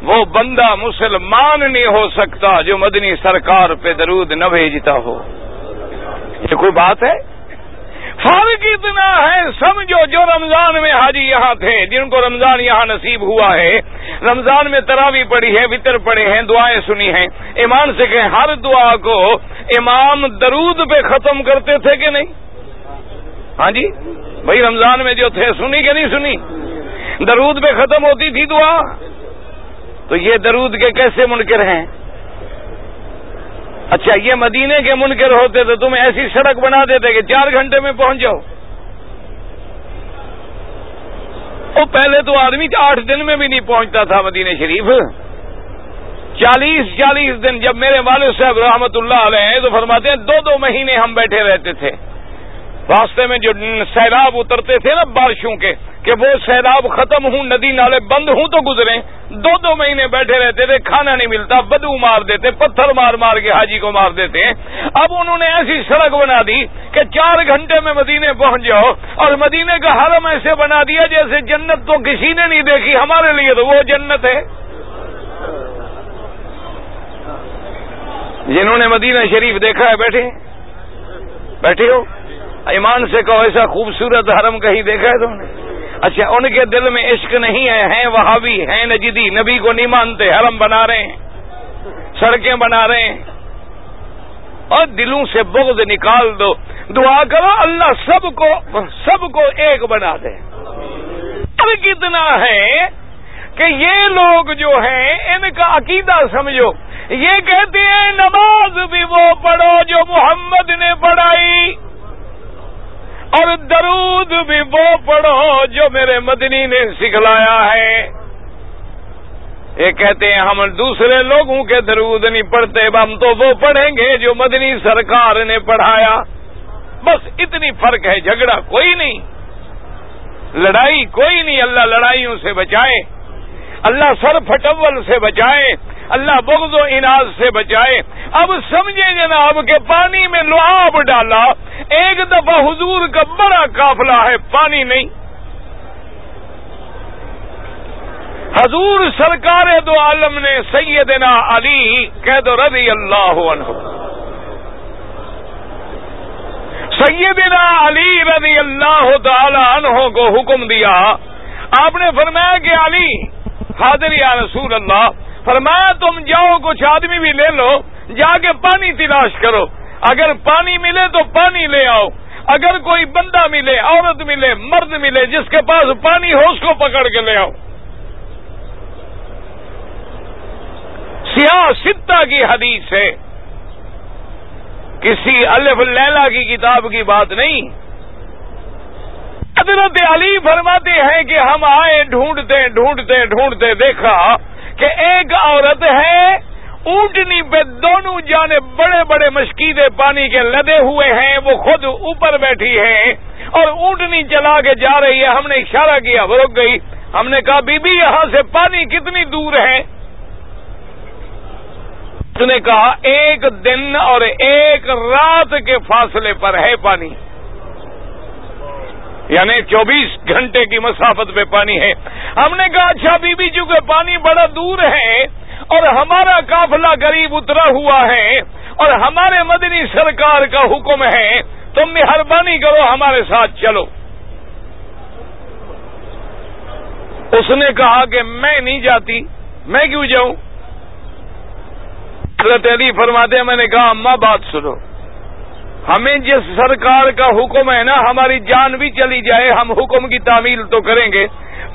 وہ بندہ مسلمان نہیں ہو سکتا جو مدنی سرکار پہ درود نہ بھیجتا ہو۔ یہ کوئی بات ہے؟ فرق اتنا ہے، سمجھو جو رمضان میں حاجی یہاں تھے، جن کو رمضان یہاں نصیب ہوا ہے، رمضان میں تراویح پڑھی ہے، وتر پڑھے ہیں، دعائیں سنی ہیں، ایمان سے کہیں ہر دعا کو امام درود پہ ختم کرتے تھے کہ نہیں؟ ہاں جی بھائی رمضان میں جو تھے سنی کہ نہیں سنی؟ درود پہ ختم ہوتی تھی دعا۔ تو یہ درود کے کیسے منکر ہیں؟ اچھا یہ مدینے کے منکر ہوتے تو تمہیں ایسی سڑک بنا دیتے کہ 4 گھنٹے میں پہنچ جاؤ۔ وہ پہلے تو آدمی 8 دن میں بھی نہیں پہنچتا تھا مدینے شریف، 40 دن۔ جب میرے والد صاحب رحمت اللہ علیہ تو فرماتے ہیں 2 مہینے ہم بیٹھے رہتے تھے راستے میں، جو سیلاب اترتے تھے نا بارشوں کے، کہ وہ سیلاب ختم ہوں، ندی نالے بند ہوں تو گزریں، 2 مہینے بیٹھے رہتے تھے، کھانا نہیں ملتا، بدبو مار دیتے، پتھر مار مار کے حاجی کو مار دیتے ہیں۔ اب انہوں نے ایسی سڑک بنا دی کہ 4 گھنٹے میں مدینے پہنچ جاؤ، اور مدینے کا حرم ایسے بنا دیا جیسے جنت تو کسی نے نہیں دیکھی، ہمارے لیے تو وہ جنت ہے۔ جنہوں نے مدینہ شریف دیکھا ہے بیٹھے ہو، ایمان سے کہو ایسا خوبصورت حرم کہیں دیکھا ہے تم نے؟ اچھا ان کے دل میں عشق نہیں ہے، ہیں وہابی، ہیں نجدی، نبی کو نہیں مانتے، حرم بنا رہے ہیں، سڑکیں بنا رہے ہیں، اور دلوں سے بغض نکال دو۔ دعا کرو اللہ سب کو ایک بنا دے۔ اب کتنا ہے کہ یہ لوگ جو ہیں ان کا عقیدہ سمجھو، یہ کہتے ہیں نماز بھی وہ پڑھو جو محمد نے پڑھائی، اور درود بھی وہ پڑھو جو میرے مدنی نے سکھلایا ہے۔ یہ کہتے ہیں ہم دوسرے لوگوں کے درود نہیں پڑھتے، ہم تو وہ پڑھیں گے جو مدنی سرکار نے پڑھایا۔ بس اتنی فرق ہے، جھگڑا کوئی نہیں۔ لڑائی کوئی نہیں، اللہ لڑائیوں سے بچائے، اللہ سر پھٹول سے بچائے، اللہ بغض و اناد سے بچائے۔ اب سمجھے جناب کہ پانی میں لعاب ڈالا، ایک دفعہ حضور کا بڑا قافلہ ہے، پانی نہیں، حضور سرکار دو عالم نے سیدنا علی کہہ دو رضی اللہ عنہ، سیدنا علی رضی اللہ تعالی عنہ کو حکم دیا، آپ نے فرمایا کہ علی حاضر یا رسول اللہ، فرمایا تم جاؤ کچھ آدمی بھی لے لو، جا کے پانی تلاش کرو، اگر پانی ملے تو پانی لے آؤ، اگر کوئی بندہ ملے، عورت ملے، مرد ملے، جس کے پاس پانی ہو اس کو پکڑ کے لے آؤ۔ سیاہ ستہ کی حدیث ہے، کسی الف لیلا کی کتاب کی بات نہیں۔ حضرت علی فرماتے ہیں کہ ہم آئے، ڈھونڈتے ڈھونڈتے ڈھونڈتے دیکھا کہ ایک عورت ہے، اونٹنی پہ دونوں جانب بڑے بڑے مشکیزے پانی کے لدے ہوئے ہیں، وہ خود اوپر بیٹھی ہے اور اونٹنی چلا کے جا رہی ہے۔ ہم نے اشارہ کیا، وہ رک گئی۔ ہم نے کہا بی بی یہاں سے پانی کتنی دور ہے؟ اس نے کہا 1 دن اور 1 رات کے فاصلے پر ہے پانی، یعنی 24 گھنٹے کی مسافت پہ پانی ہے۔ ہم نے کہا اچھا بی بی، چونکہ پانی بڑا دور ہے اور ہمارا قافلہ قریب اترا ہوا ہے اور ہمارے مدنی سرکار کا حکم ہے، تم مہربانی کرو ہمارے ساتھ چلو۔ اس نے کہا کہ میں نہیں جاتی، میں کیوں جاؤں؟ حضرت علی فرماتے ہیں میں نے کہا اماں بات سنو، ہمیں جس سرکار کا حکم ہے نا، ہماری جان بھی چلی جائے ہم حکم کی تعمیل تو کریں گے،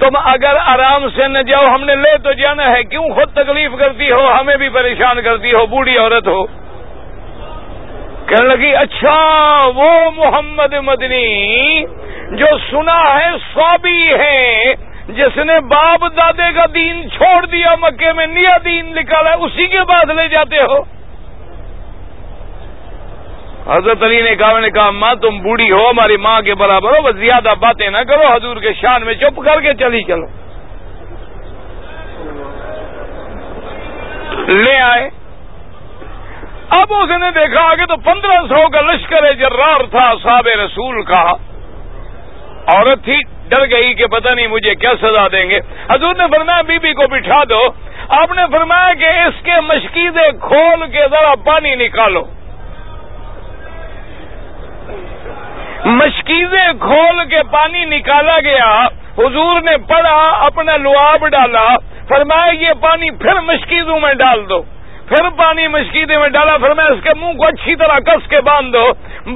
تم اگر آرام سے نہ جاؤ، ہم نے لے تو جانا ہے، کیوں خود تکلیف کرتی ہو، ہمیں بھی پریشان کرتی ہو، بوڑھی عورت ہو۔ کہنے لگی اچھا وہ محمد مدنی جو سنا ہے صابی ہے، جس نے باپ دادے کا دین چھوڑ دیا، مکے میں نیا دین نکالا، اسی کے بعد لے جاتے ہو؟ حضرت علی نے کہا، میں نے کہا ماں تم بوڑھی ہو، ہماری ماں کے برابر ہو، بس زیادہ باتیں نہ کرو، حضور کے شان میں چپ کر کے چلی چلو۔ لے آئے۔ اب اس نے دیکھا کہ تو 1500 کا لشکر جرار تھا صحاب رسول کا، عورت تھی، ڈر گئی کہ پتہ نہیں مجھے کیا سزا دیں گے۔ حضور نے فرمایا بی بی کو بٹھا دو۔ آپ نے فرمایا کہ اس کے مشکیزیں کھول کے ذرا پانی نکالو۔ مشکیزیں کھول کے پانی نکالا گیا، حضور نے پڑھا، اپنا لعاب ڈالا، فرمایا یہ پانی پھر مشکیزوں میں ڈال دو، پھر پانی مشکیزے میں ڈالا، فرمایا اس کے منہ کو اچھی طرح کس کے باندھ دو،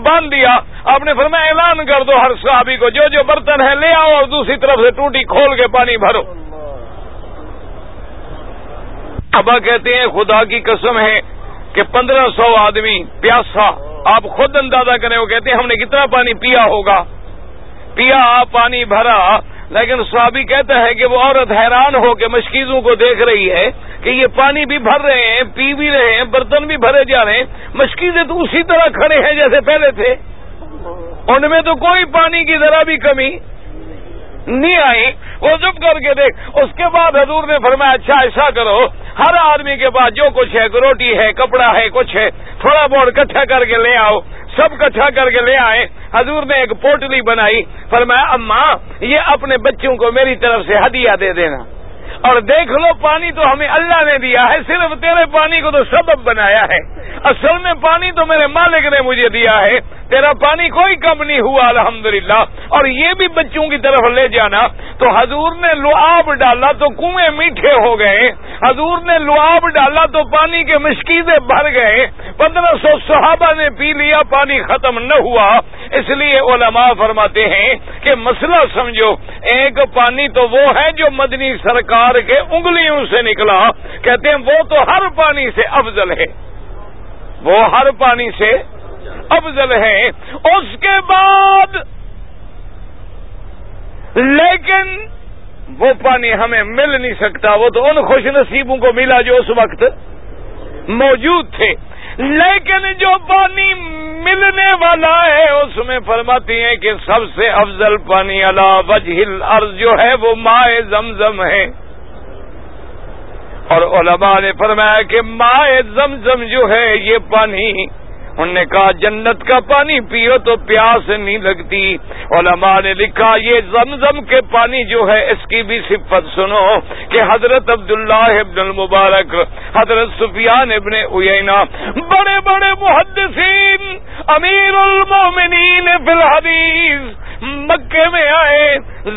باندھ دیا۔ آپ نے فرمایا اعلان کر دو ہر صحابی کو جو جو برتن ہے لے آؤ اور دوسری طرف سے ٹوٹی کھول کے پانی بھرو۔ ابا کہتے ہیں خدا کی قسم ہے کہ 1500 آدمی پیاسا، آپ خود اندازہ کریں، وہ کہتے ہیں ہم نے کتنا پانی پیا ہوگا، پیا پانی بھرا، لیکن صحابی کہتا ہے کہ وہ عورت حیران ہو کے مشکیزوں کو دیکھ رہی ہے کہ یہ پانی بھی بھر رہے ہیں، پی بھی رہے ہیں، برتن بھی بھرے جا رہے ہیں، مشکیزیں تو اسی طرح کھڑے ہیں جیسے پہلے تھے، ان میں تو کوئی پانی کی ذرا بھی کمی نہیں آئی۔ وہ چپ کر کے دیکھ۔ اس کے بعد حضور نے فرمایا اچھا ایسا کرو، ہر آدمی کے پاس جو کچھ ہے، روٹی ہے، کپڑا ہے، کچھ ہے، تھوڑا بہت اکٹھا کر کے لے آؤ۔ سب اکٹھا کر کے لے آئے۔ حضور نے ایک پوٹلی بنائی، فرمایا اماں یہ اپنے بچوں کو میری طرف سے ہدیہ دے دینا، اور دیکھ لو پانی تو ہمیں اللہ نے دیا ہے، صرف تیرے پانی کو تو سبب بنایا ہے، اصل میں پانی تو میرے مالک نے مجھے دیا ہے، تیرا پانی کوئی کم نہیں ہوا الحمدللہ، اور یہ بھی بچوں کی طرف لے جانا۔ تو حضور نے لعاب ڈالا تو کنویں میٹھے ہو گئے، حضور نے لعاب ڈالا تو پانی کے مشکیزیں بھر گئے، 1500 صحابہ نے پی لیا، پانی ختم نہ ہوا۔ اس لیے علماء فرماتے ہیں کہ مسئلہ سمجھو، ایک پانی تو وہ ہے جو مدنی سرکار کے انگلیوں سے نکلا، کہتے ہیں وہ تو ہر پانی سے افضل ہے، وہ ہر پانی سے افضل ہے۔ اس کے بعد لیکن وہ پانی ہمیں مل نہیں سکتا، وہ تو ان خوش نصیبوں کو ملا جو اس وقت موجود تھے، لیکن جو پانی ملنے والا ہے اس میں فرماتی ہیں کہ سب سے افضل پانی علی وجہ الارض جو ہے وہ ماء زمزم ہے. اور علماء نے فرمایا کہ ماء زمزم جو ہے یہ پانی، انہوں نے کہا جنت کا پانی پیو تو پیاس نہیں لگتی. علماء نے لکھا یہ زمزم کے پانی جو ہے اس کی بھی صفت سنو کہ حضرت عبداللہ ابن المبارک، حضرت سفیان ابن عیینہ، بڑے بڑے محدثین، امیر المومنین فی الحدیث مکے میں آئے،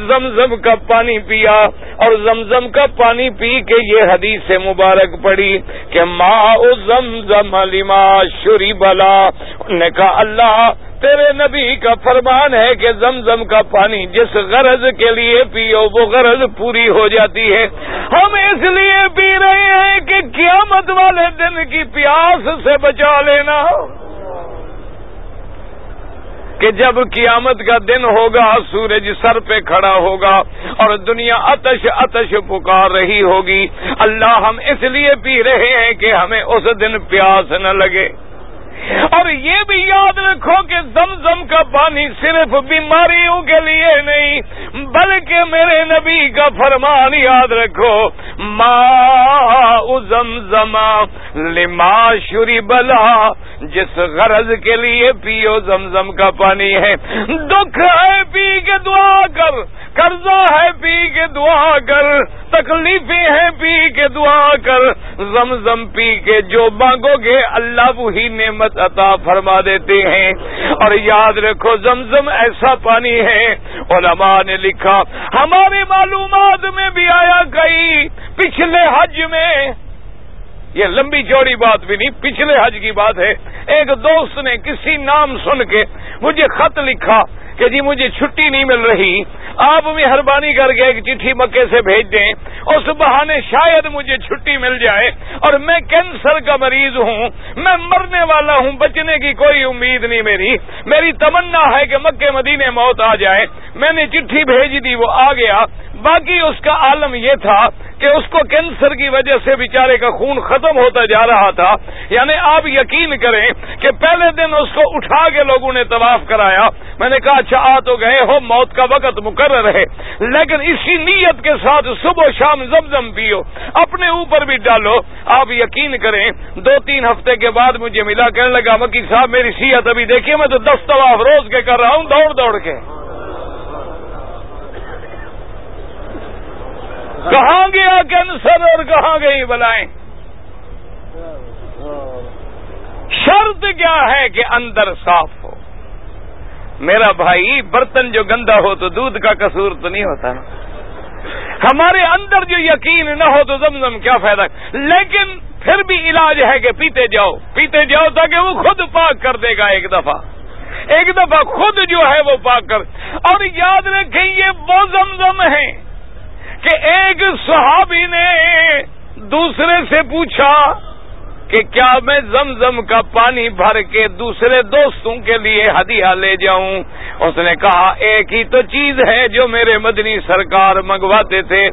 زمزم کا پانی پیا اور زمزم کا پانی پی کے یہ حدیث مبارک پڑھی کہ ماء زمزم لما شرب له. نے کہا اللہ تیرے نبی کا فرمان ہے کہ زمزم کا پانی جس غرض کے لیے پیو وہ غرض پوری ہو جاتی ہے. ہم اس لیے پی رہے ہیں کہ قیامت والے دن کی پیاس سے بچا لینا، کہ جب قیامت کا دن ہوگا سورج سر پہ کھڑا ہوگا اور دنیا آتش آتش پکار رہی ہوگی. اللہ ہم اس لیے پی رہے ہیں کہ ہمیں اس دن پیاس نہ لگے. اور یہ بھی یاد رکھو کہ زمزم کا پانی صرف بیماریوں کے لیے نہیں بلکہ میرے نبی کا فرمان یاد رکھو، ماء زمزم لما شرب له، جس غرض کے لیے پیو زمزم کا پانی ہے. دکھ ہے پی کے دعا کر، قرضہ ہے پی کے دعا کر، تکلیفیں ہیں پی کے دعا کر، زمزم پی کے جو مانگو گے اللہ وہی نعمت عطا فرما دیتے ہیں. اور یاد رکھو زمزم ایسا پانی ہے، علماء نے لکھا ہماری معلومات میں بھی آیا کئی پچھلے حج میں، یہ لمبی چوڑی بات بھی نہیں، پچھلے حج کی بات ہے، ایک دوست نے کسی نام سن کے مجھے خط لکھا کہ جی مجھے چھٹی نہیں مل رہی، آپ مہربانی کر کے ایک چٹھی مکے سے بھیج دیں، اس بہانے شاید مجھے چھٹی مل جائے. اور میں کینسر کا مریض ہوں، میں مرنے والا ہوں، بچنے کی کوئی امید نہیں میری تمنا ہے کہ مکے مدینے موت آ جائے. میں نے چٹھی بھیج دی، وہ آ گیا. باقی اس کا عالم یہ تھا کہ اس کو کینسر کی وجہ سے بیچارے کا خون ختم ہوتا جا رہا تھا. یعنی آپ یقین کریں کہ پہلے دن اس کو اٹھا کے لوگوں نے طواف کرایا. میں نے کہا اچھا آ تو گئے ہو، موت کا وقت مقرر ہے، لیکن اسی نیت کے ساتھ صبح و شام زمزم پیو، اپنے اوپر بھی ڈالو. آپ یقین کریں 2-3 ہفتے کے بعد مجھے ملا، کہنے لگا مکی صاحب میری صحت ابھی دیکھیے میں تو 10 طواف روز کے کر رہا ہوں دوڑ دوڑ کے. کہاں گیا کینسر اور کہاں گئی بلائیں. شرط کیا ہے کہ اندر صاف ہو. میرا بھائی برتن جو گندا ہو تو دودھ کا قصور تو نہیں ہوتا، ہمارے اندر جو یقین نہ ہو تو زمزم کیا فائدہ. لیکن پھر بھی علاج ہے کہ پیتے جاؤ تاکہ وہ خود پاک کر دے گا. ایک دفعہ خود جو ہے وہ پاک کر. اور یاد رکھیں یہ وہ زمزم ہے کہ ایک صحابی نے دوسرے سے پوچھا کہ کیا میں زمزم کا پانی بھر کے دوسرے دوستوں کے لیے ہدیہ لے جاؤں. اس نے کہا ایک ہی تو چیز ہے جو میرے مدنی سرکار منگواتے تھے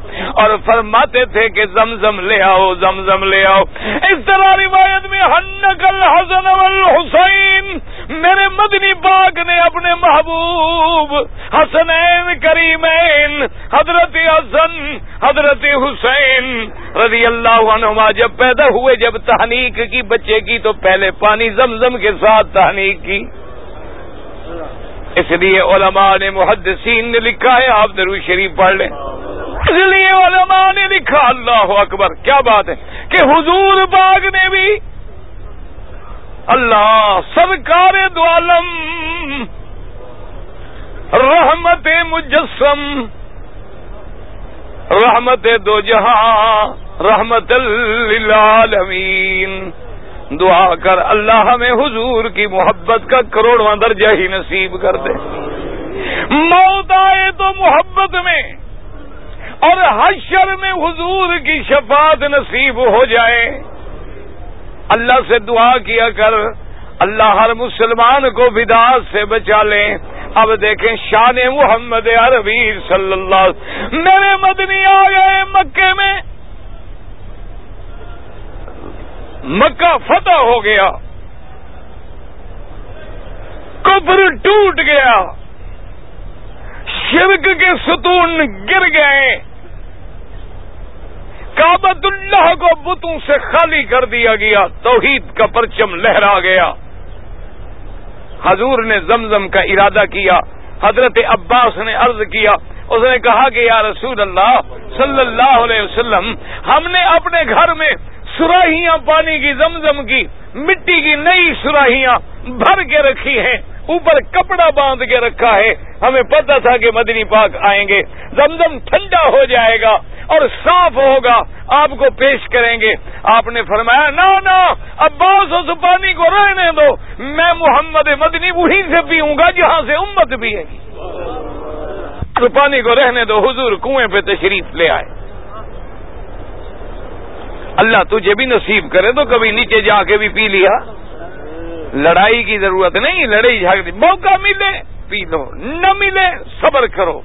اور فرماتے تھے کہ زمزم لے آؤ، زمزم لے آؤ. اس طرح روایت میں حنک الحسن والحسین، میرے مدنی پاک نے اپنے محبوب حسنین کریمین حضرت حسن حضرت حسین رضی اللہ عنہما جب پیدا ہوئے، جب تحنیک کی بچے کی تو پہلے پانی زمزم کے ساتھ تحنیک کی. اس لیے علماء نے محدثین نے لکھا ہے، آپ درود شریف پڑھ لیں. اس لیے علماء نے لکھا، اللہ اکبر کیا بات ہے، کہ حضور پاک نے بھی اللہ سرکار دو عالم رحمت مجسم رحمت دو جہاں رحمت للعالمین، دعا کر اللہ ہمیں حضور کی محبت کا کروڑواں درجہ ہی نصیب کر دے. موت آئے تو محبت میں اور حشر میں حضور کی شفاعت نصیب ہو جائے. اللہ سے دعا کیا کر اللہ ہر مسلمان کو بدعات سے بچا لے. اب دیکھیں شان محمد عربی صلی اللہ علیہ وسلم. میرے مدنی آ گئے مکے میں، مکہ فتح ہو گیا. کفر ٹوٹ گیا، شرک کے ستون گر گئے، کعبۃ اللہ کو بتوں سے خالی کر دیا گیا، توحید کا پرچم لہرا گیا۔ حضور نے زمزم کا ارادہ کیا، حضرت عباس نے عرض کیا، اس نے کہا کہ یا رسول اللہ صلی اللہ علیہ وسلم، ہم نے اپنے گھر میں سراہیاں پانی کی زمزم کی مٹی کی نئی سراہیاں بھر کے رکھی ہیں، اوپر کپڑا باندھ کے رکھا ہے، ہمیں پتہ تھا کہ مدنی پاک آئیں گے، زمزم ٹھنڈا ہو جائے گا اور صاف ہوگا، آپ کو پیش کریں گے۔ آپ نے فرمایا نا عباس اس پانی کو رہنے دو، میں محمد مدنی وہیں سے پیوں گا جہاں سے امت پیے گی، تو پانی کو رہنے دو۔ حضور کنویں پہ تشریف لے آئے۔ اللہ تجھے بھی نصیب کرے تو کبھی نیچے جا کے بھی پی لیا، لڑائی کی ضرورت نہیں، لڑائی جھگڑی، موقع ملے پی لو، نہ ملے صبر کرو۔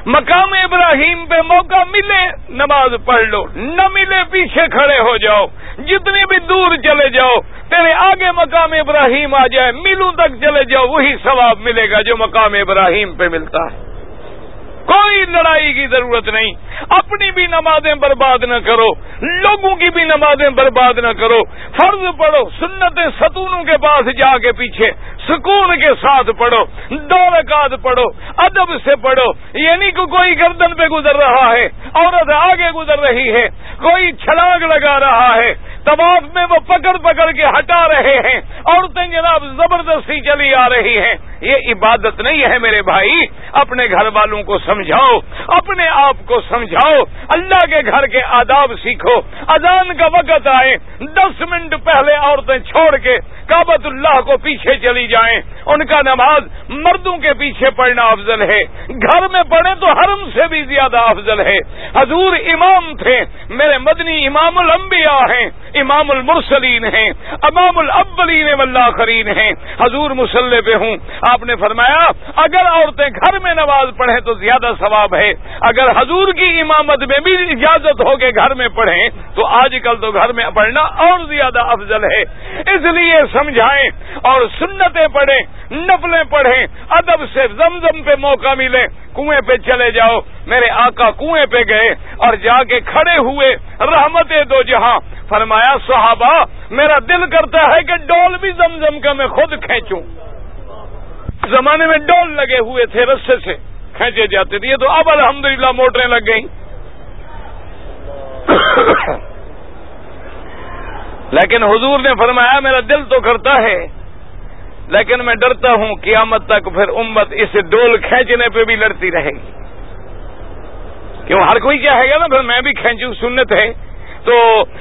مقام ابراہیم پہ موقع ملے نماز پڑھ لو، نہ ملے پیچھے کھڑے ہو جاؤ، جتنی بھی دور چلے جاؤ، تیرے آگے مقام ابراہیم آ جائے، میلوں تک چلے جاؤ، وہی ثواب ملے گا جو مقام ابراہیم پہ ملتا ہے۔ کوئی لڑائی کی ضرورت نہیں، اپنی بھی نمازیں برباد نہ کرو، لوگوں کی بھی نمازیں برباد نہ کرو، فرض پڑھو، سنتیں ستونوں کے پاس جا کے پیچھے سکون کے ساتھ پڑھو، 2 رکعت پڑھو، ادب سے پڑھو، یہ نہیں کہ کوئی گردن پہ گزر رہا ہے، عورت آگے گزر رہی ہے، کوئی چھلانگ لگا رہا ہے، طواف میں وہ پکڑ کے ہٹا رہے ہیں، عورتیں جناب زبردستی چلی آ رہی ہیں، یہ عبادت نہیں ہے میرے بھائی۔ اپنے گھر والوں کو سمجھاؤ، اپنے آپ کو سمجھاؤ، اللہ کے گھر کے آداب سیکھو۔ اذان کا وقت آئے 10 منٹ پہلے عورتیں چھوڑ کے کعبۃ اللہ کو پیچھے چلی جائیں، ان کا نماز مردوں کے پیچھے پڑھنا افضل ہے، گھر میں پڑھیں تو حرم سے بھی زیادہ افضل ہے۔ حضور امام تھے، میرے مدنی امام الانبیاء ہیں، امام المرسلین ہیں، امام الاولین والآخرین ہیں، حضور مصلی پہ ہوں۔ آپ نے فرمایا اگر عورتیں گھر میں نماز پڑھیں تو زیادہ ثواب ہے، اگر حضور کی امامت میں بھی اجازت ہو کے گھر میں پڑھیں تو آج کل تو گھر میں پڑھنا اور زیادہ افضل ہے۔ اس لیے سمجھائیں اور سنتیں پڑھیں، نفلیں پڑھیں، ادب سے زمزم پہ موقع ملے کنویں پہ چلے جاؤ۔ میرے آقا کنویں پہ گئے اور جا کے کھڑے ہوئے، رحمت دو جہاں، فرمایا صحابہ میرا دل کرتا ہے کہ ڈول بھی زمزم کا میں خود کھینچوں۔ زمانے میں ڈول لگے ہوئے تھے، رسے سے کھینچے جاتے تھے، تو اب الحمدللہ موٹریں لگ گئیں۔ لیکن حضور نے فرمایا میرا دل تو کرتا ہے لیکن میں ڈرتا ہوں قیامت تک پھر امت اس ڈول کھینچنے پہ بھی لڑتی رہے گی، کیوں ہر کوئی چاہے گا نا پھر میں بھی کھینچوں، سنت ہے، تو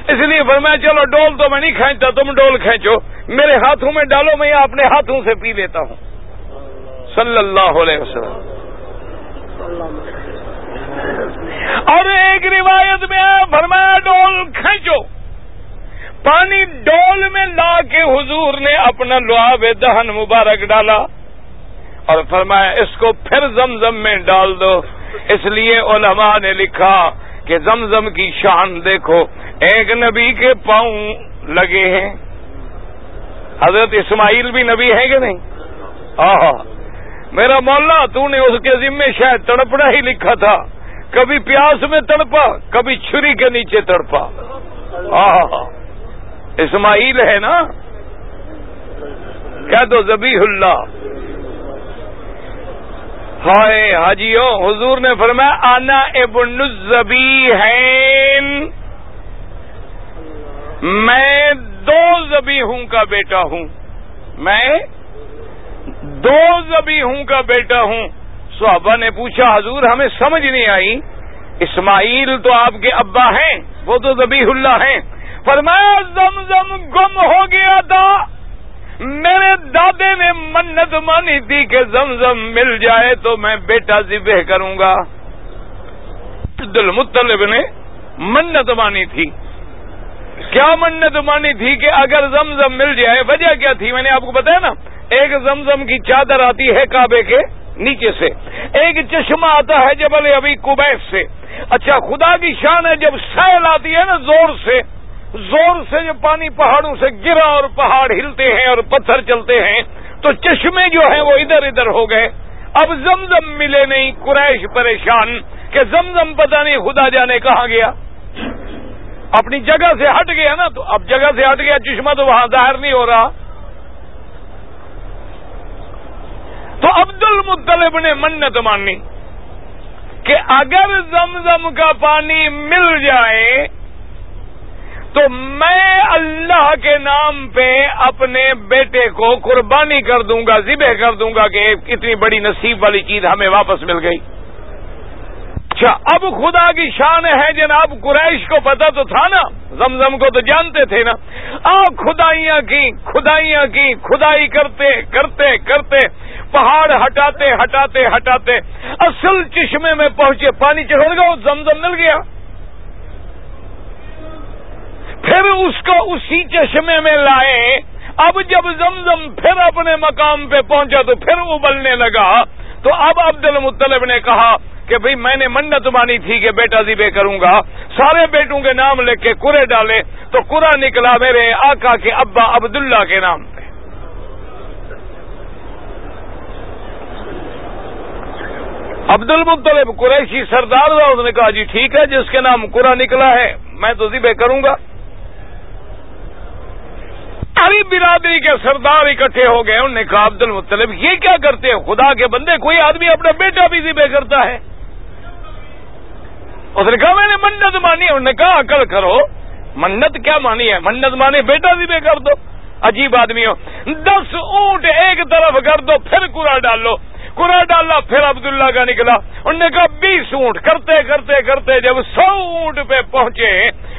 اس لیے فرمایا چلو ڈول تو میں نہیں کھینچتا، تم ڈول کھینچو، میرے ہاتھوں میں ڈالو، میں اپنے ہاتھوں سے پی لیتا ہوں۔ صلی اللہ علیہ وسلم۔ اور ایک روایت میں فرمایا ڈول کھینچو، پانی ڈول میں لا کے حضور نے اپنا لعاب دہن مبارک ڈالا اور فرمایا اس کو پھر زمزم میں ڈال دو۔ اس لیے علماء نے لکھا کہ زمزم کی شان دیکھو، ایک نبی کے پاؤں لگے ہیں، حضرت اسماعیل بھی نبی ہیں کہ نہیں؟ میرا مولا تو نے اس کے ذمے شاید تڑپنا ہی لکھا تھا، کبھی پیاس میں تڑپا، کبھی چھری کے نیچے تڑپا۔ اسماعیل ہے نا، کہہ دو ذبیح اللہ۔ ہائے حاجیوں، حضور نے فرمایا انا ابن الذبیحین، میں 2 ذبیحوں کا بیٹا ہوں، میں 2 ذبیحوں کا بیٹا ہوں۔ صحابہ نے پوچھا حضور ہمیں سمجھ نہیں آئی، اسماعیل تو آپ کے ابا ہیں، وہ تو ذبیح اللہ ہیں۔ فرمایا زمزم گم ہو گیا تھا، میرے دادے نے منت مانی تھی کہ زمزم مل جائے تو میں بیٹا ذبح کروں گا۔ عبد المطلب نے منت مانی تھی، کیا منت مانی تھی کہ اگر زمزم مل جائے؟ وجہ کیا تھی میں نے آپ کو بتایا نا، ایک زمزم کی چادر آتی ہے کعبے کے نیچے سے، ایک چشمہ آتا ہے جبل ابی قبیس سے۔ اچھا خدا کی شان ہے، جب سیل آتی ہے نا زور سے جب پانی پہاڑوں سے گرا اور پہاڑ ہلتے ہیں اور پتھر چلتے ہیں تو تو چشمے جو ہیں وہ ادھر ادھر ہو گئے. اب زمزم ملے نہیں. قریش پریشان کہ زمزم پتہ نہیں خدا جانے کہاں گیا. اپنی جگہ سے ہٹ گیا نا, تو اب جگہ سے ہٹ گیا چشمہ تو وہاں ظاہر نہیں ہو رہا. تو عبد المطلب نے منت مانی کہ اگر زمزم کا پانی مل جائے تو میں اللہ کے نام پہ اپنے بیٹے کو قربانی کر دوں گا, ذبح کر دوں گا کہ اتنی بڑی نصیب والی چیز ہمیں واپس مل گئی. اچھا, اب خدا کی شان ہے جناب, قریش کو پتا تو تھا نا, زمزم کو تو جانتے تھے نا. خدائیاں کی خدائی کرتے کرتے کرتے پہاڑ ہٹاتے ہٹاتے ہٹاتے اصل چشمے میں پہنچے. پانی چڑھ گیا, زمزم مل گیا. پھر اس کو اسی چشمے میں لائے. اب جب زمزم پھر اپنے مقام پہ پہنچا تو پھر ابلنے لگا. تو اب عبد المطلب نے کہا کہ بھئی میں نے منت مانی تھی کہ بیٹا ذبح کروں گا, سارے بیٹوں کے نام لکھ کے قرے ڈالے, تو قرہ نکلا میرے آقا کے ابا عبداللہ کے نام پہ. عبد المطلب قریشی سردار تھا, اس نے کہا جی ٹھیک ہے, جس کے نام قرہ نکلا ہے میں تو ذبح کروں گا. ساری برادری کے سردار اکٹھے ہو گئے. انہوں نے کہا عبد المطلب یہ کیا کرتے ہیں, خدا کے بندے, کوئی آدمی اپنا بیٹا بھی ذبح کرتا ہے. اس نے کہا میں نے منت مانی. انہوں نے کہا عقل کرو, منت کیا مانی ہے, منت مانی بیٹا ذبح کر دو. عجیب آدمی ہو. 10 اونٹ ایک طرف کر دو, پھر قرہ ڈال لو. قرہ ڈالا, پھر عبداللہ کا نکلا. انہوں نے کہا 20 اونٹ. کرتے کرتے کرتے جب 100 اونٹ پہ پہنچے,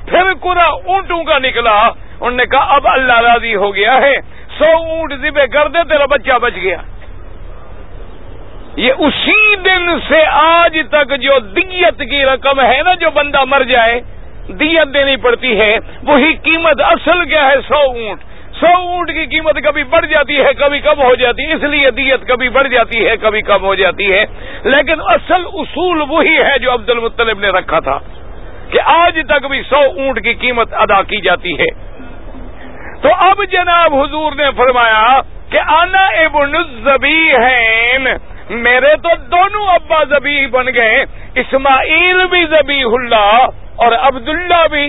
پھر قرہ اونٹوں کا نکلا. انہوں نے کہا اب اللہ راضی ہو گیا ہے, 100 اونٹ ذبح کر دے, تیرا بچہ بچ گیا. یہ اسی دن سے آج تک جو دیت کی رقم ہے نا, جو بندہ مر جائے دیت دینی پڑتی ہے, وہی قیمت اصل کیا ہے, 100 اونٹ. 100 اونٹ کی قیمت کبھی بڑھ جاتی ہے کبھی کم ہو جاتی ہے, اس لیے دیت کبھی بڑھ جاتی ہے کبھی کم ہو جاتی ہے. لیکن اصل اصول وہی ہے جو عبد المطلب نے رکھا تھا کہ آج تک بھی 100 اونٹ کی قیمت ادا کی جاتی ہے. تو اب جناب حضور نے فرمایا کہ انا ابن الذبیحین, میرے تو دونوں ابا ذبیح بن گئے, اسماعیل بھی ذبیح اللہ اور عبداللہ بھی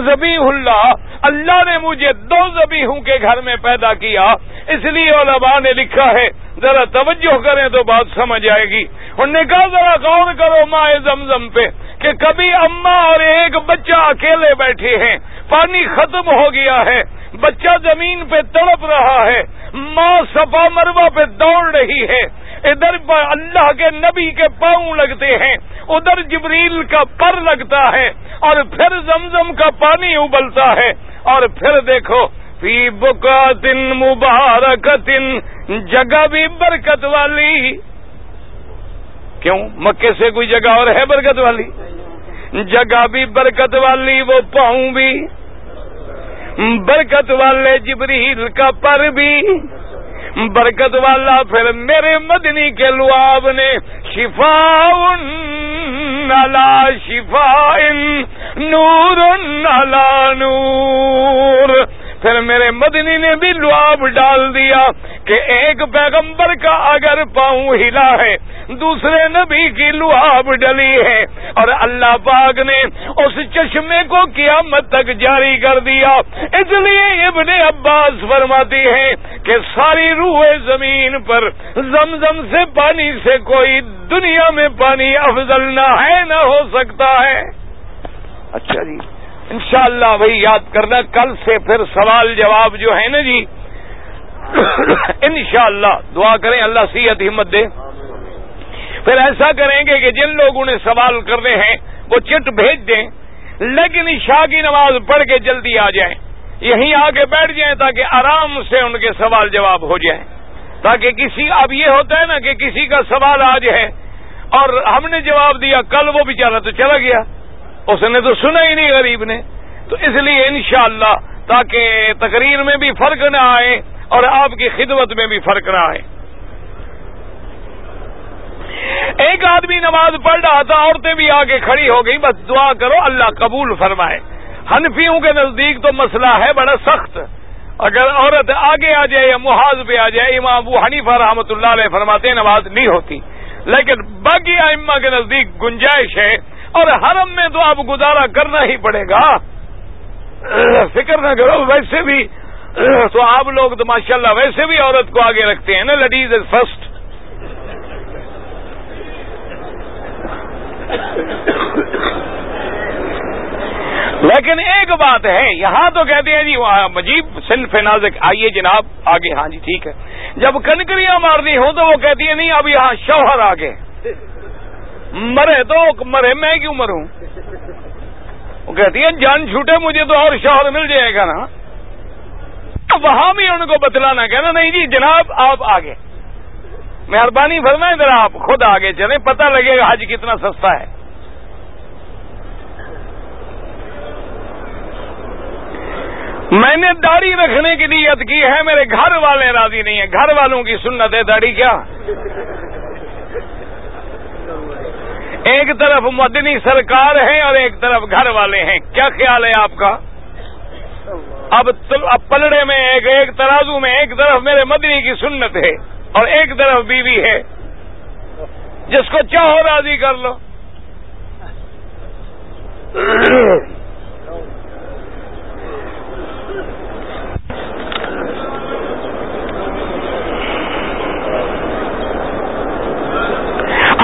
ذبیح اللہ. اللہ نے مجھے 2 ذبیحوں کے گھر میں پیدا کیا. اس لیے علماء نے لکھا ہے, ذرا توجہ کریں تو بات سمجھ آئے گی. انہوں نے کہا ذرا غور کرو مائے زمزم پہ کہ کبھی اماں اور ایک بچہ اکیلے بیٹھے ہیں, پانی ختم ہو گیا ہے, بچہ زمین پہ تڑپ رہا ہے, ماں صفا مروہ پہ دوڑ رہی ہے, ادھر اللہ کے نبی کے پاؤں لگتے ہیں, ادھر جبریل کا پر لگتا ہے, اور پھر زمزم کا پانی ابلتا ہے. اور پھر دیکھو فی بقعۃ مبارکۃ, جگہ بھی برکت والی. کیوں, مکے سے کوئی جگہ اور ہے برکت والی؟ جگہ بھی برکت والی, وہ پاؤں بھی برکت والے, جبریل کا پر بھی برکت والا. پھر میرے مدنی کے لعاب نے شفاء علی شفاء نور علی نور, پھر میرے مدنی نے بھی لعاب ڈال دیا کہ ایک پیغمبر کا اگر پاؤں ہلا ہے, دوسرے نبی کی لعاب ڈلی ہے, اور اللہ پاک نے اس چشمے کو قیامت تک جاری کر دیا. اس لیے ابن عباس فرماتی ہیں کہ ساری روح زمین پر زمزم سے پانی سے کوئی دنیا میں پانی افضل نہ ہے, نہ ہو سکتا ہے. اچھا جی, انشاءاللہ بھائی یاد کرنا, کل سے پھر سوال جواب جو ہے نا جی, انشاءاللہ دعا کریں اللہ صحت ہمت دے. پھر ایسا کریں گے کہ جن لوگوں نے سوال کرنے ہیں وہ چٹ بھیج دیں, لیکن عشاء کی نماز پڑھ کے جلدی آ جائیں, یہیں آ کے بیٹھ جائیں تاکہ آرام سے ان کے سوال جواب ہو جائیں. تاکہ کسی, اب یہ ہوتا ہے نا کہ کسی کا سوال آج ہے اور ہم نے جواب دیا, کل وہ بیچارہ تو چلا گیا, اس نے تو سنا ہی نہیں غریب نے. تو اس لیے انشاءاللہ تاکہ تقریر میں بھی فرق نہ آئے اور آپ کی خدمت میں بھی فرق نہ آئے. ایک آدمی نماز پڑھ رہا تھا, عورتیں بھی آگے کھڑی ہو گئی, بس دعا کرو اللہ قبول فرمائے. حنفیوں کے نزدیک تو مسئلہ ہے بڑا سخت, اگر عورت آگے آ جائے یا محاذ پہ آ جائے، امام ابو حنیفہ رحمۃ اللہ علیہ فرماتے ہیں نماز نہیں ہوتی، لیکن باقی ائمہ کے نزدیک گنجائش ہے، اور حرم میں تو اب گزارا کرنا ہی پڑے گا، فکر نہ کرو۔ ویسے بھی تو آپ لوگ تو ماشاءاللہ ویسے بھی عورت کو آگے رکھتے ہیں نا، لیڈیز از فرسٹ۔ لیکن ایک بات ہے، یہاں تو کہتے ہیں جی مجیب صنف نازک، آئیے جناب آگے، ہاں جی ٹھیک ہے۔ جب کنکریاں مارنی ہوں تو وہ کہتی ہے نہیں اب یہاں شوہر آگے، مرے تو مرے، میں کیوں مروں؟ وہ کہتی ہے جان چھوٹے مجھے تو اور شوہر مل جائے گا نا۔ وہاں بھی ان کو بتلانا کہنا نہیں جی جناب آپ آگے، مہربانی فرمائیں ذرا آپ خود آگے چلیں، پتہ لگے گا حج کتنا سستا ہے۔ میں نے داڑھی رکھنے کی نیت کی ہے، میرے گھر والے راضی نہیں ہیں، گھر والوں کی سنت ہے داڑھی کیا؟ ایک طرف مدنی سرکار ہے اور ایک طرف گھر والے ہیں، کیا خیال ہے آپ کا؟ اب پلڑے میں ایک ترازو میں ایک طرف میرے مدنی کی سنت ہے اور ایک طرف بیوی ہے، جس کو چاہو راضی کر لو۔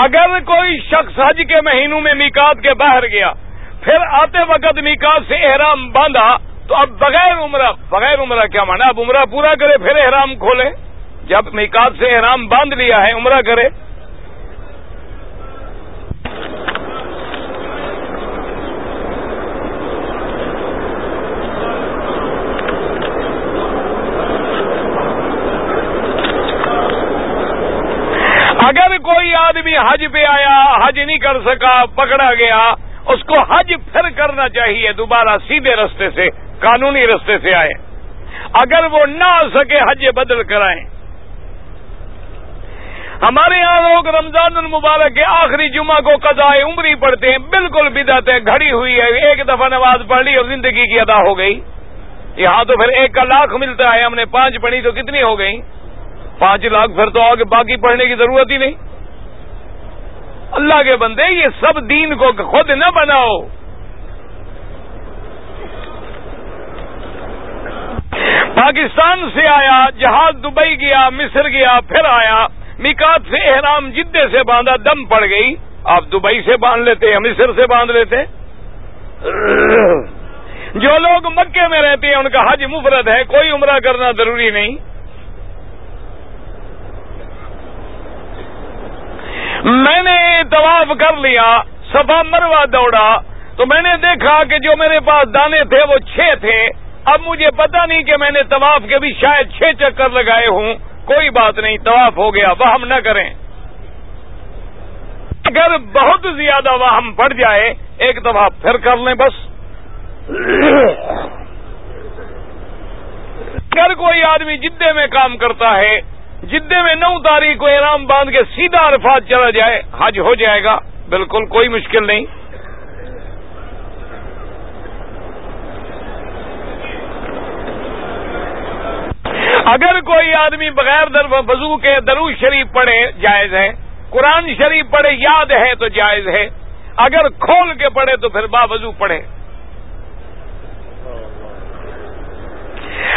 اگر کوئی شخص حج کے مہینوں میں میقات کے باہر گیا، پھر آتے وقت میقات سے احرام باندھا، تو اب بغیر عمرہ کیا مانا؟ اب عمرہ پورا کرے پھر احرام کھولے؟ جب میقات سے احرام باندھ لیا ہے عمرہ کرے۔ اگر کوئی آدمی حج پہ آیا، حج نہیں کر سکا، پکڑا گیا، اس کو حج پھر کرنا چاہیے، دوبارہ سیدھے رستے سے، قانونی رستے سے آئے۔ اگر وہ نہ آ سکے حج بدل کرائیں۔ ہمارے یہاں لوگ رمضان المبارک کے آخری جمعہ کو قضاء عمری پڑھتے ہیں، بالکل بدعت ہے، گھڑی ہوئی ہے، ایک دفعہ نماز پڑھ لی اور زندگی کی ادا ہو گئی۔ یہاں تو پھر 1 لاکھ ملتا ہے، ہم نے 5 پڑھی تو کتنی ہو گئی؟ 5 لاکھ، پھر تو آگے باقی پڑھنے کی ضرورت ہی نہیں۔ اللہ کے بندے یہ سب دین کو خود نہ بناؤ۔ پاکستان سے آیا، جہاز دبئی گیا، مصر گیا، پھر آیا، میقات سے احرام جدے سے باندھا، دم پڑ گئی، آپ دبئی سے باندھ لیتے یا مصر سے باندھ لیتے۔ جو لوگ مکے میں رہتے ہیں ان کا حج مفرد ہے، کوئی عمرہ کرنا ضروری نہیں۔ میں نے طواف کر لیا، صفا مروہ دوڑا، تو میں نے دیکھا کہ جو میرے پاس دانے تھے وہ 6 تھے۔ اب مجھے پتا نہیں کہ میں نے طواف کے بھی شاید 6 چکر لگائے ہوں، کوئی بات نہیں، طواف ہو گیا، وہم نہ کریں۔ اگر بہت زیادہ وہم پڑ جائے ایک دفعہ پھر کر لیں بس۔ اگر کوئی آدمی جدے میں کام کرتا ہے، جدے میں 9 تاریخ کو احرام باندھ کے سیدھا عرفات چلا جائے، حج ہو جائے گا، بالکل کوئی مشکل نہیں۔ اگر کوئی آدمی بغیر وضو کے درود شریف پڑھے جائز ہے، قرآن شریف پڑھے یاد ہے تو جائز ہے، اگر کھول کے پڑھے تو پھر باوضو پڑھے۔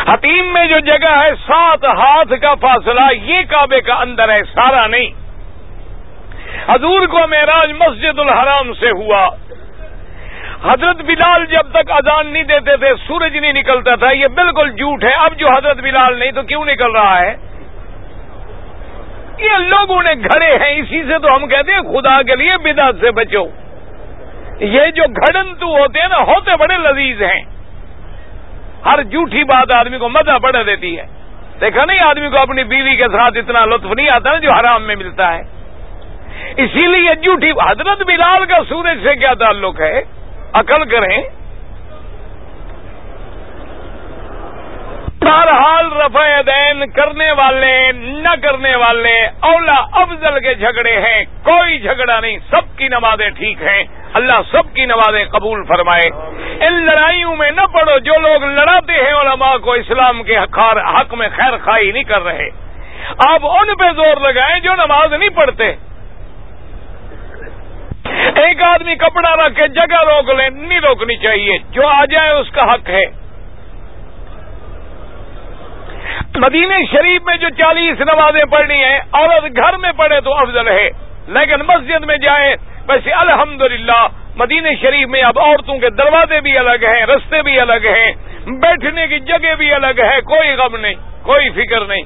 حتیم میں جو جگہ ہے 7 ہاتھ کا فاصلہ، یہ کعبے کا اندر ہے، سارا نہیں۔ حضور کو معراج مسجد الحرام سے ہوا۔ حضرت بلال جب تک اذان نہیں دیتے تھے سورج نہیں نکلتا تھا، یہ بالکل جھوٹ ہے۔ اب جو حضرت بلال نہیں تو کیوں نکل رہا ہے؟ یہ لوگوں نے گھڑے ہیں، اسی سے تو ہم کہتے ہیں خدا کے لیے بدعت سے بچو۔ یہ جو گھڑنتو ہوتے ہیں نا، ہوتے بڑے لذیذ ہیں۔ ہر جھوٹی بات آدمی کو مزہ بڑھا دیتی ہے۔ دیکھا نہیں آدمی کو اپنی بیوی کے ساتھ اتنا لطف نہیں آتا نا جو حرام میں ملتا ہے، اسی لیے جھوٹی۔ حضرت بلال کا سورج سے کیا تعلق ہے؟ عقل کریں۔ بہرحال رفع یدین کرنے والے نہ کرنے والے اولا افضل کے جھگڑے ہیں، کوئی جھگڑا نہیں، سب کی نمازیں ٹھیک ہیں۔ اللہ سب کی نمازیں قبول فرمائے. ان لڑائیوں میں نہ پڑو جو لوگ لڑاتے ہیں علماء کو اسلام کے حق میں خیر خواہی نہیں کر رہے. آپ ان پہ زور لگائیں جو نماز نہیں پڑھتے. ایک آدمی کپڑا رکھ کے جگہ روک لیں، نہیں روکنی چاہیے، جو آ جائے اس کا حق ہے. مدینہ شریف میں جو 40 نمازیں پڑھنی ہیں عورت گھر میں پڑھے تو افضل ہے، لیکن مسجد میں جائے. ویسے الحمدللہ مدینہ شریف میں اب عورتوں کے دروازے بھی الگ ہیں، رستے بھی الگ ہیں، بیٹھنے کی جگہ بھی الگ ہے. کوئی غم نہیں، کوئی فکر نہیں.